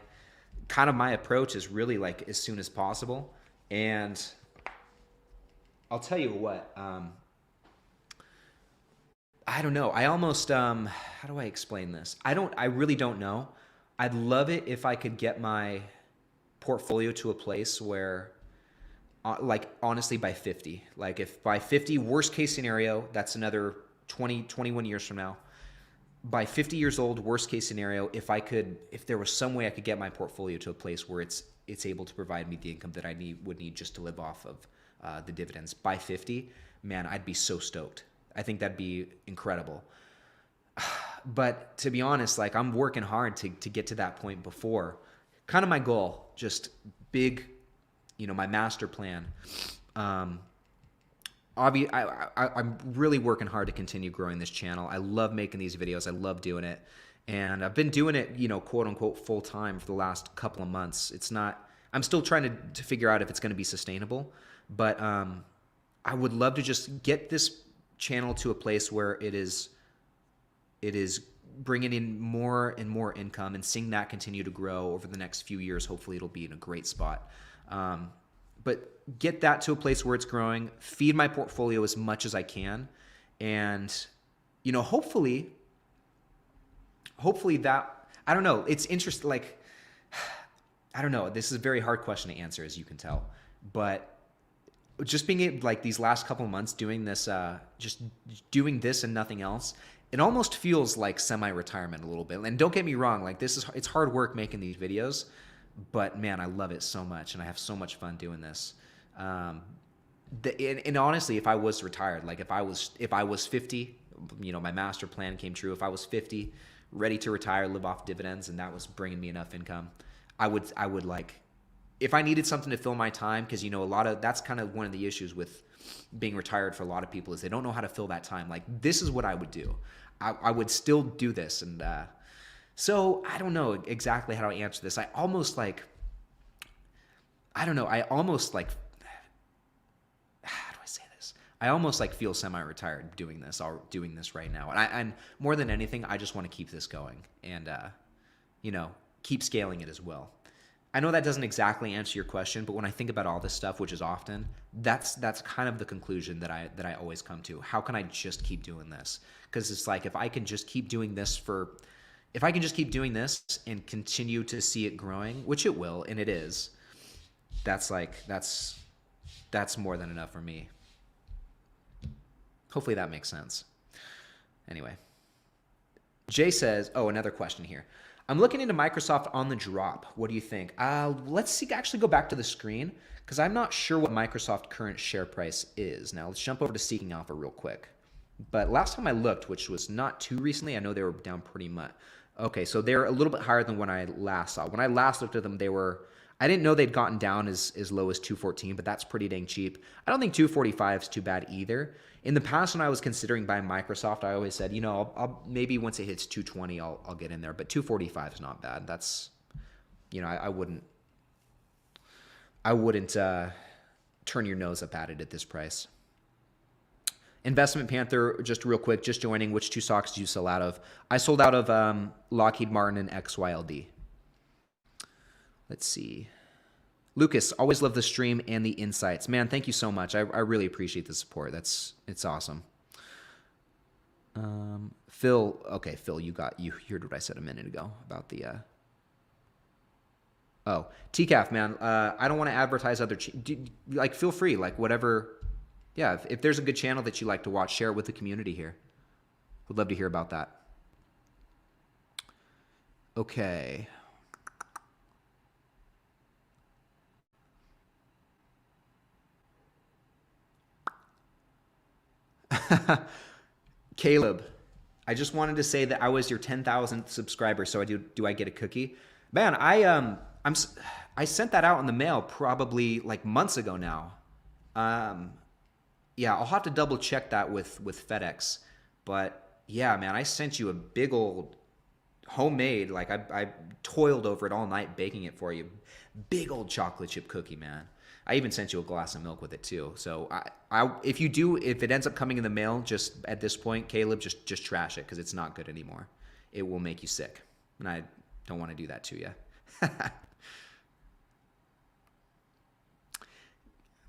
A: approach is really like as soon as possible. And I'll tell you what, I don't know. I almost how do I explain this? I really don't know. I'd love it if I could get my portfolio to a place where like honestly by 50. Like if by 50 worst case scenario, that's another 20 21 years from now. By 50 years old, worst case scenario, if there was some way I could get my portfolio to a place where it's able to provide me the income that I would need just to live off of the dividends by 50, man, I'd be so stoked. I think that'd be incredible. But to be honest, like I'm working hard to get to that point before. Kind of my goal, just big, my master plan. I'm really working hard to continue growing this channel. I love making these videos. I love doing it. And I've been doing it, quote unquote, full time for the last couple of months. I'm still trying to figure out if it's going to be sustainable. But I would love to just get this channel to a place where it is bringing in more and more income and seeing that continue to grow over the next few years. Hopefully it'll be in a great spot. But get that to a place where it's growing, feed my portfolio as much as I can. And, hopefully that, I don't know, it's interesting. Like, I don't know. This is a very hard question to answer, as you can tell, but just being able, like these last couple of months doing this, just doing this and nothing else, it almost feels like semi-retirement a little bit. And don't get me wrong, like it's hard work making these videos, but man, I love it so much and I have so much fun doing this. And honestly, if I was retired, like if I was 50, my master plan came true. If I was 50, ready to retire, live off dividends, and that was bringing me enough income, I would like, if I needed something to fill my time, because that's kind of one of the issues with being retired for a lot of people is they don't know how to fill that time. Like this is what I would do. I would still do this, and so I don't know exactly how to answer this. I almost like, how do I say this? I almost like feel semi-retired doing this right now. And more than anything, I just want to keep this going and, keep scaling it as well. I know that doesn't exactly answer your question, but when I think about all this stuff, which is often, that's kind of the conclusion that I always come to. How can I just keep doing this? Because it's like if I can just keep doing this and continue to see it growing, which it will, and it is, that's more than enough for me. Hopefully that makes sense. Anyway, Jay says, another question here. I'm looking into Microsoft on the drop. What do you think? Let's actually go back to the screen because I'm not sure what Microsoft current share price is. Now let's jump over to Seeking Alpha real quick. But last time I looked, which was not too recently, I know they were down pretty much. Okay, so they're a little bit higher than when I last saw. When I last looked at them, I didn't know they'd gotten down as low as 214, but that's pretty dang cheap. I don't think 245 is too bad either. In the past, when I was considering buying Microsoft, I always said, I'll maybe once it hits 220, I'll get in there. But 245 is not bad. That's, I wouldn't turn your nose up at it at this price. Investment Panther, just real quick, just joining. Which two stocks do you sell out of? I sold out of Lockheed Martin and XYLD. Let's see. Lucas, always love the stream and the insights. Man, thank you so much. I really appreciate the support. It's awesome. Phil, okay, Phil, you heard what I said a minute ago about the TCAF, man. I don't want to advertise other feel free, like whatever. Yeah, if there's a good channel that you like to watch, share it with the community here. Would love to hear about that. Okay. Caleb, I just wanted to say that I was your 10,000th subscriber, so do I get a cookie? Man, I sent that out in the mail probably like months ago now. Yeah, I'll have to double check that with FedEx. But yeah, man, I sent you a big old homemade, like I toiled over it all night baking it for you. Big old chocolate chip cookie, man. I even sent you a glass of milk with it too. So if it ends up coming in the mail, just at this point, Caleb, just trash it because it's not good anymore. It will make you sick, and I don't want to do that to you.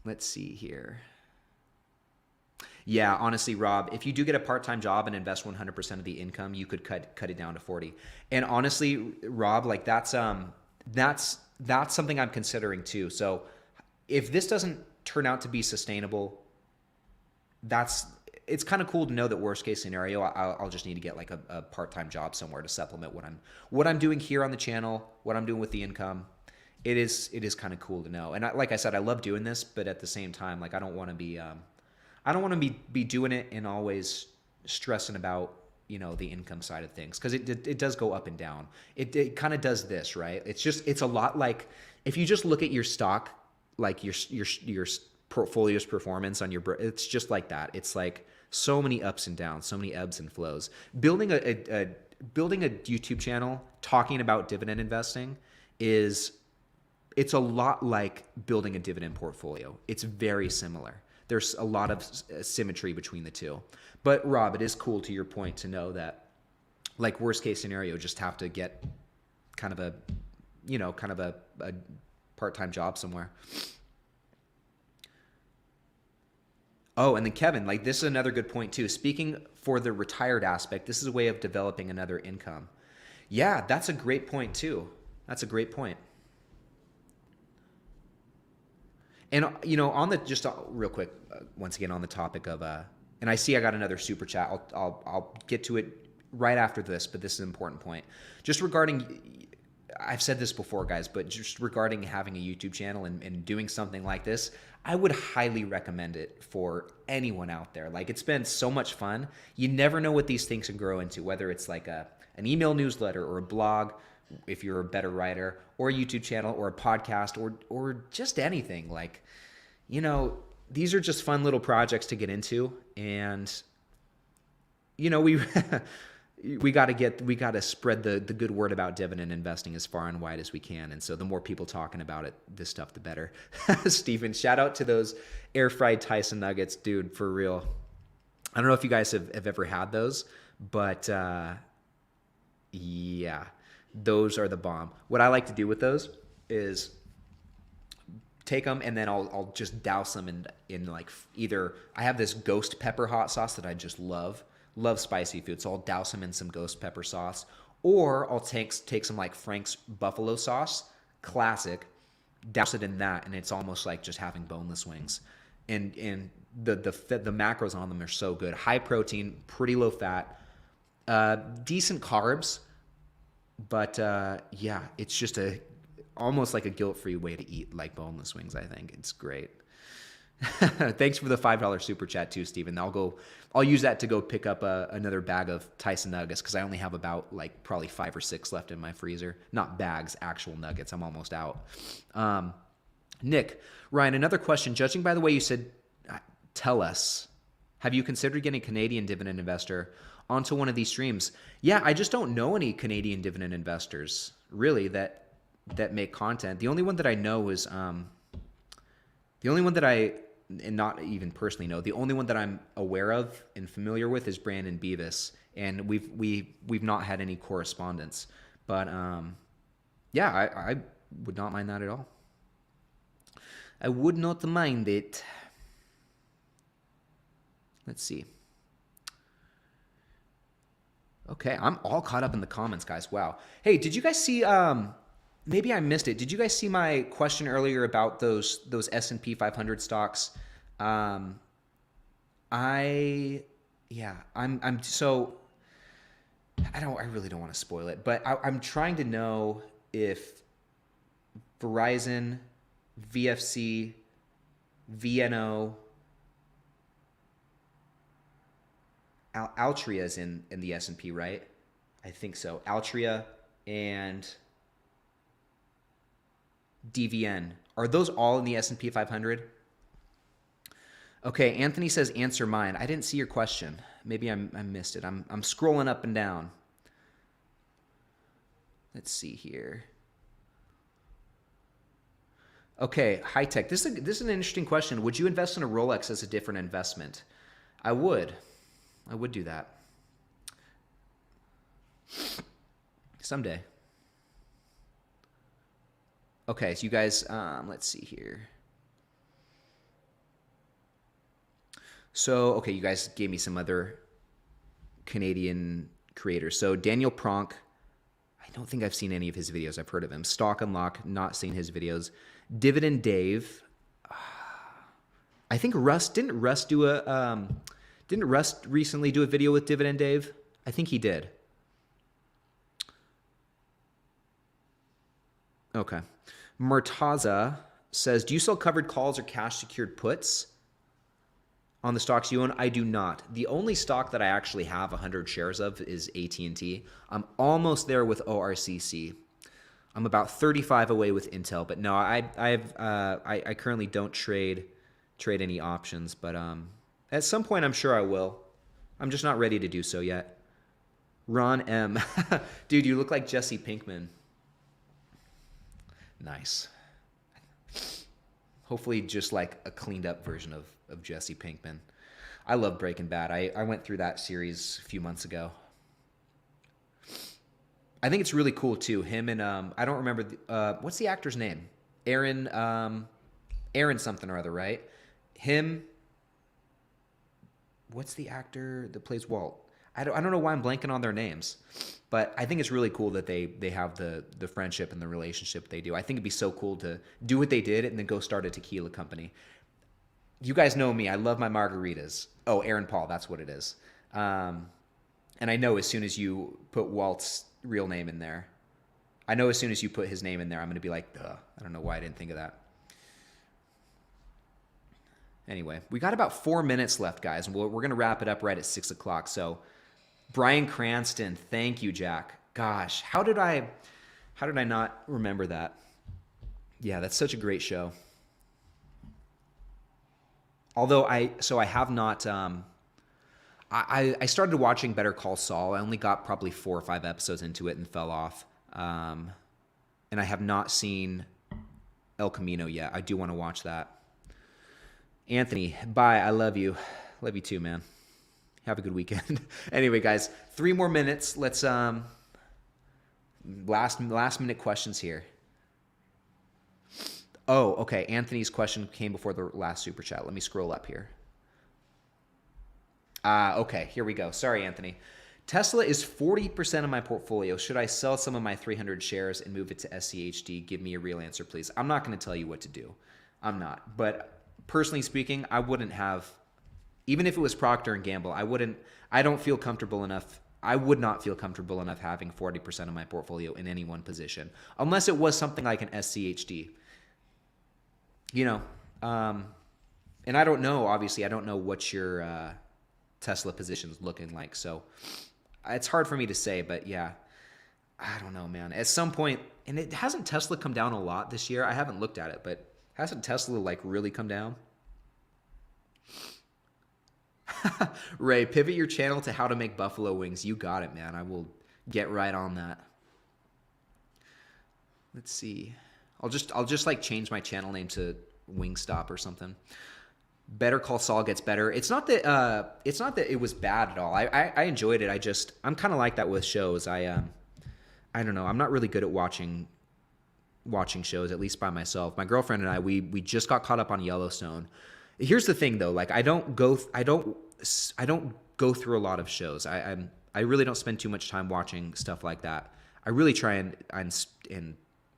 A: Let's see here. Yeah, honestly, Rob, if you do get a part-time job and invest 100% of the income, you could cut it down to 40. And honestly, Rob, like that's something I'm considering too. So if this doesn't turn out to be sustainable, that's it's kind of cool to know that worst case scenario, I'll just need to get like a part-time job somewhere to supplement what I'm doing here on the channel, what I'm doing with the income. It is kind of cool to know. And like I said, I love doing this, but at the same time, like I don't want to be doing it and always stressing about the income side of things, because it does go up and down. It kind of does this, right? It's a lot like if you just look at your stock, like your portfolio's performance on it's just like that. It's like so many ups and downs, so many ebbs and flows. Building a YouTube channel talking about dividend investing it's a lot like building a dividend portfolio. It's very similar. There's a lot of symmetry between the two. But Rob, it is cool to your point to know that, like worst case scenario, just have to get kind of a part-time job somewhere. Oh, and then Kevin, like this is another good point too. Speaking for the retired aspect, this is a way of developing another income. Yeah, that's a great point too. That's a great point. And on the just real quick, once again on the topic of and I see I got another super chat. I'll get to it right after this, but this is an important point. Just regarding, I've said this before, guys, but just regarding having a YouTube channel and doing something like this, I would highly recommend it for anyone out there. Like it's been so much fun. You never know what these things can grow into, whether it's like an email newsletter or a blog, if you're a better writer, or a YouTube channel or a podcast or just anything. Like, these are just fun little projects to get into, and we we got to spread the good word about dividend investing as far and wide as we can. And so the more people talking about this stuff, the better. Steven, shout out to those air fried Tyson nuggets, dude, for real. I don't know if you guys have ever had those, but yeah, those are the bomb. What I like to do with those is take them and then I'll just douse them in like either I have this ghost pepper hot sauce that I just love spicy food, so I'll douse them in some ghost pepper sauce, or I'll take some like Frank's buffalo sauce, classic, douse it in that, and it's almost like just having boneless wings. And the macros on them are so good. High protein, pretty low fat, decent carbs, but yeah, it's just almost like a guilt-free way to eat like boneless wings. I think it's great. Thanks for the $5 super chat too, Steven. I'll use that to go pick up another bag of Tyson nuggets, because I only have about like probably 5 or 6 left in my freezer. Not bags, actual nuggets. I'm almost out. Nick, Ryan, another question. Judging by the way you said, tell us, have you considered getting a Canadian dividend investor onto one of these streams? Yeah, I just don't know any Canadian dividend investors really that make content. The only one that I know is the only one that and not even personally know, the only one that I'm aware of and familiar with is Brandon Beavis, and we've not had any correspondence. But yeah, I would not mind that at all. I would not mind it. Let's see. Okay, I'm all caught up in the comments, guys. Wow. Hey, did you guys see maybe I missed it. Did you guys see my question earlier about those S&P 500 stocks? I'm so I really don't want to spoil it, but I'm trying to know if Verizon, VFC, VNO, Altria is in the S&P, right? I think so. Altria and DVN. Are those all in the S&P 500? Okay, Anthony says answer mine. I didn't see your question. Maybe I missed it. I'm scrolling up and down. Let's see here. Okay, high tech. This is an interesting question. Would you invest in a Rolex as a different investment? I would do that. Someday. Okay, so you guys, let's see here. So, okay, you guys gave me some other Canadian creators. So Daniel Pronk, I don't think I've seen any of his videos. I've heard of him. Stock Unlock, not seen his videos. Dividend Dave. I think didn't Russ recently do a video with Dividend Dave? I think he did. Okay. Murtaza says, do you sell covered calls or cash secured puts on the stocks you own? I do not. The only stock that I actually have 100 shares of is AT&T. I'm almost there with ORCC. I'm about 35 away with Intel, but no, I currently don't trade any options, but at some point I'm sure I will. I'm just not ready to do so yet. Ron M. Dude, you look like Jesse Pinkman. Nice. Hopefully just like a cleaned up version of Jesse Pinkman. I love Breaking Bad. I went through that series a few months ago. I think it's really cool too. Him and I don't remember what's the actor's name? Aaron something or other, right? Him. What's the actor that plays Walt? I don't know why I'm blanking on their names, but I think it's really cool that they have the friendship and the relationship they do. I think it'd be so cool to do what they did and then go start a tequila company. You guys know me. I love my margaritas. Oh, Aaron Paul, that's what it is. And I know as soon as you put Walt's real name in there, I know as soon as you put his name in there, I'm going to be like, duh. I don't know why I didn't think of that. Anyway, we got about 4 minutes left, guys, and we're going to wrap it up right at 6 o'clock. So, Bryan Cranston, thank you, Jack. Gosh, how did I not remember that? Yeah, that's such a great show. Although I have not. I started watching Better Call Saul. I only got probably 4 or 5 episodes into it and fell off. And I have not seen El Camino yet. I do want to watch that. Anthony, bye. I love you. Love you too, man. Have a good weekend. Anyway, guys, 3 more minutes. Let's last minute questions here. Oh, okay. Anthony's question came before the last super chat. Let me scroll up here. Okay, here we go. Sorry, Anthony. Tesla is 40% of my portfolio. Should I sell some of my 300 shares and move it to SCHD? Give me a real answer, please. I'm not going to tell you what to do. I'm not. But personally speaking, I wouldn't have, even if it was Procter & Gamble, I don't feel comfortable enough. I would not feel comfortable enough having 40% of my portfolio in any one position, unless it was something like an SCHD. You know, and I don't know, obviously, I don't know what your Tesla position's looking like. So it's hard for me to say, but yeah, I don't know, man. At some point, and hasn't Tesla come down a lot this year? I haven't looked at it, but hasn't Tesla like really come down? Ray, pivot your channel to how to make buffalo wings. You got it, man. I will get right on that. Let's see. I'll just like change my channel name to Wingstop or something. Better Call Saul gets better. It's not that it was bad at all. I enjoyed it. I'm kind of like that with shows. I don't know. I'm not really good at watching shows, at least by myself. My girlfriend and I, we just got caught up on Yellowstone. Here's the thing though, like I don't go through a lot of shows. I really don't spend too much time watching stuff like that. I really try and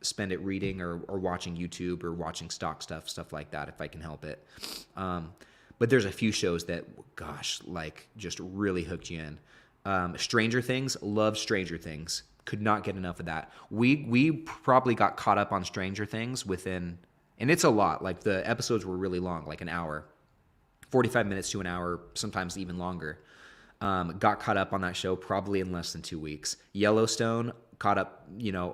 A: spend it reading or watching YouTube or watching stock stuff like that if I can help it. But there's a few shows that, gosh, like just really hooked you in. Stranger Things, love Stranger Things. Could not get enough of that. We probably got caught up on Stranger Things within, and it's a lot. Like the episodes were really long, like an hour, 45 minutes to an hour, sometimes even longer. Got caught up on that show probably in less than 2 weeks. Yellowstone, caught up,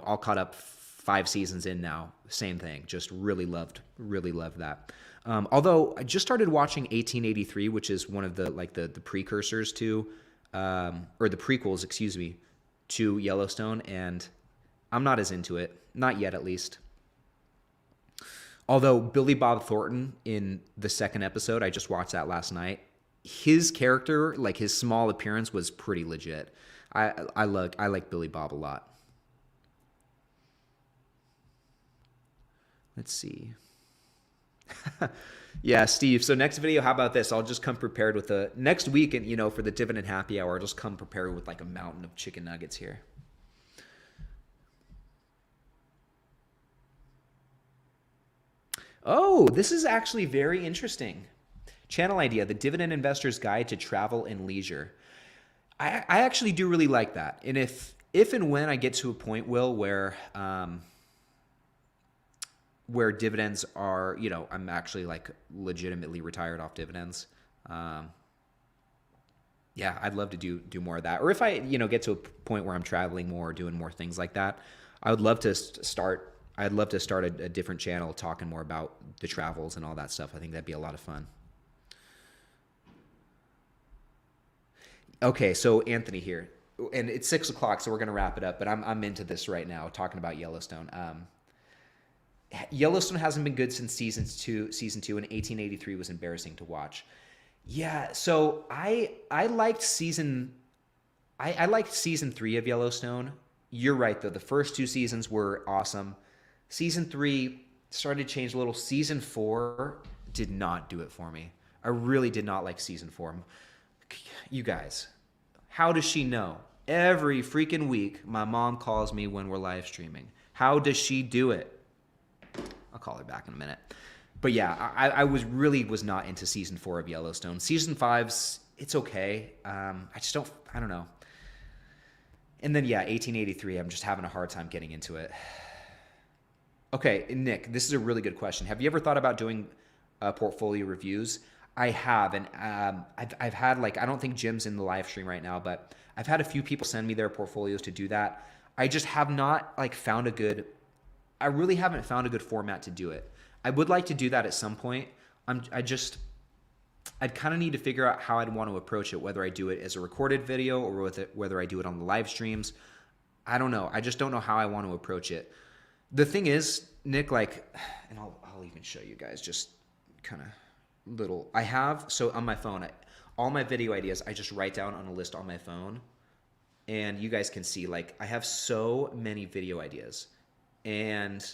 A: all caught up 5 seasons in now. Same thing. Just really loved that. Although I just started watching 1883, which is one of the precursors to, or the prequels, excuse me, to Yellowstone, and I'm not as into it. Not yet, at least. Although Billy Bob Thornton in the 2nd episode, I just watched that last night. His character, like his small appearance, was pretty legit. I like Billy Bob a lot. Let's see. Yeah, Steve. So next video, how about this? I'll just come prepared with a next week, and for the Dividend Happy Hour, I'll just come prepared with like a mountain of chicken nuggets here. Oh, this is actually very interesting. Channel idea: the Dividend Investor's Guide to Travel and Leisure. I actually do really like that, and if and when I get to a point, Will, where dividends are, I'm actually like legitimately retired off dividends. Yeah, I'd love to do more of that. Or if I, get to a point where I'm traveling more, doing more things like that, I would love to start. I'd love to start a different channel talking more about the travels and all that stuff. I think that'd be a lot of fun. Okay, so Anthony here, and it's 6 o'clock, so we're gonna wrap it up. But I'm into this right now, talking about Yellowstone. Yellowstone hasn't been good since season two, and 1883 was embarrassing to watch. Yeah, so I liked I liked season three of Yellowstone. You're right though; the first two seasons were awesome. Season three started to change a little. Season four did not do it for me. I really did not like season four. You guys, how does she know? Every freaking week, my mom calls me when we're live streaming. How does she do it? I'll call her back in a minute. But yeah, I was not into season four of Yellowstone. Season five's, it's okay. I don't know. And then yeah, 1883, I'm just having a hard time getting into it. Okay, Nick, this is a really good question. Have you ever thought about doing portfolio reviews? I have, and I've had I don't think Jim's in the live stream right now, but I've had a few people send me their portfolios to do that. I just have not found a good. I really haven't found a good format to do it. I would like to do that at some point. I'd kind of need to figure out how I'd want to approach it, whether I do it as a recorded video or whether I do it on the live streams. I don't know. I just don't know how I want to approach it. The thing is, Nick, and I'll even show you guys just kind of little. I have, so on my phone, all my video ideas, I just write down on a list on my phone. And you guys can see, I have so many video ideas. And,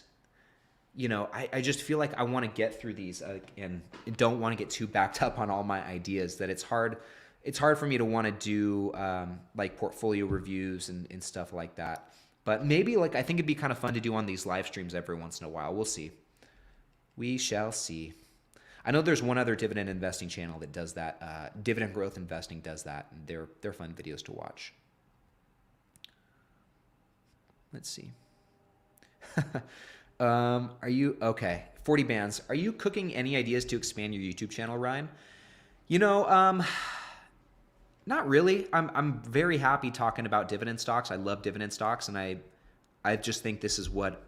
A: I just feel like I want to get through these and don't want to get too backed up on all my ideas that it's hard for me to want to do portfolio reviews and stuff like that. But maybe I think it'd be kind of fun to do on these live streams every once in a while. We'll see. We shall see. I know there's one other dividend investing channel that does that. Dividend Growth Investing does that. And they're fun videos to watch. Let's see. Are you okay? 40 bands. Are you cooking any ideas to expand your YouTube channel, Ryan? Not really. I'm very happy talking about dividend stocks. I love dividend stocks, and I just think this is what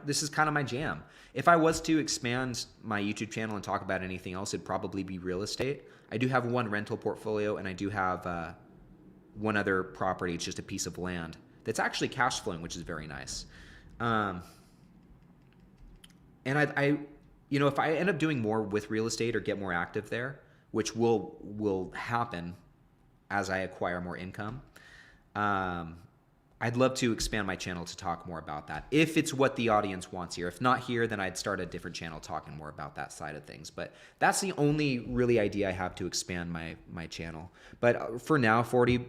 A: this is kind of my jam. If I was to expand my YouTube channel and talk about anything else, it'd probably be real estate. I do have one rental portfolio, and I do have one other property. It's just a piece of land that's actually cash flowing, which is very nice. And if I end up doing more with real estate or get more active there, which will happen as I acquire more income, I'd love to expand my channel to talk more about that. If it's what the audience wants here. If not here, then I'd start a different channel talking more about that side of things. But that's the only really idea I have to expand my channel. But for now, 40,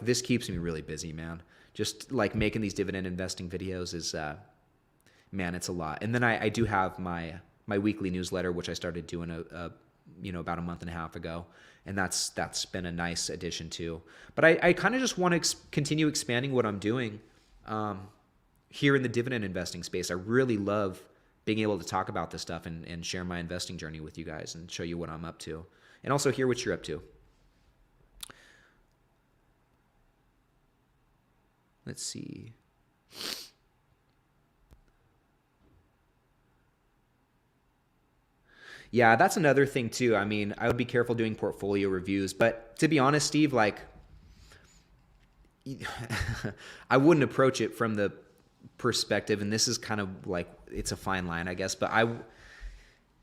A: this keeps me really busy, man. Just making these dividend investing videos is, man, it's a lot. And then I do have my weekly newsletter, which I started doing about a month and a half ago, and that's been a nice addition too. But I kind of just want to continue expanding what I'm doing here in the dividend investing space. I really love being able to talk about this stuff and share my investing journey with you guys and show you what I'm up to, and also hear what you're up to. Let's see. Yeah, that's another thing too. I mean, I would be careful doing portfolio reviews, but to be honest, Steve, I wouldn't approach it from the perspective, and this is kind of it's a fine line, I guess, but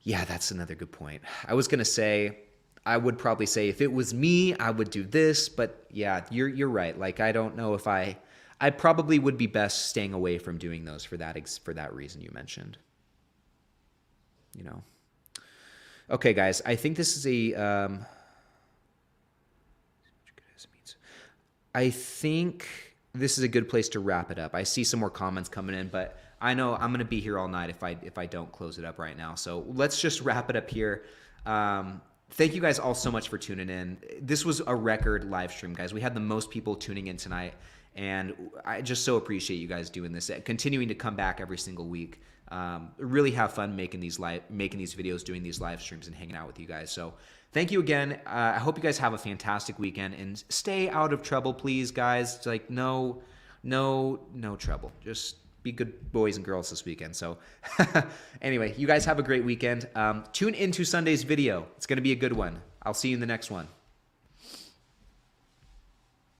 A: yeah, that's another good point. I was going to say, I would probably say if it was me, I would do this, but yeah, you're right. I don't know if I probably would be best staying away from doing those for that reason you mentioned. you know. Okay, guys, I think this is I think this is a good place to wrap it up. I see some more comments coming in, but I know I'm going to be here all night if I don't close it up right now. So let's just wrap it up here. Thank you guys all so much for tuning in. This was a record live stream, guys. We had the most people tuning in tonight, and I just so appreciate you guys doing this, continuing to come back every single week. Really have fun making these videos, doing these live streams, and hanging out with you guys. So thank you again. I hope you guys have a fantastic weekend, and stay out of trouble, please, guys. It's like no trouble. Just be good boys and girls this weekend. So anyway, you guys have a great weekend. Tune into Sunday's video. It's going to be a good one. I'll see you in the next one.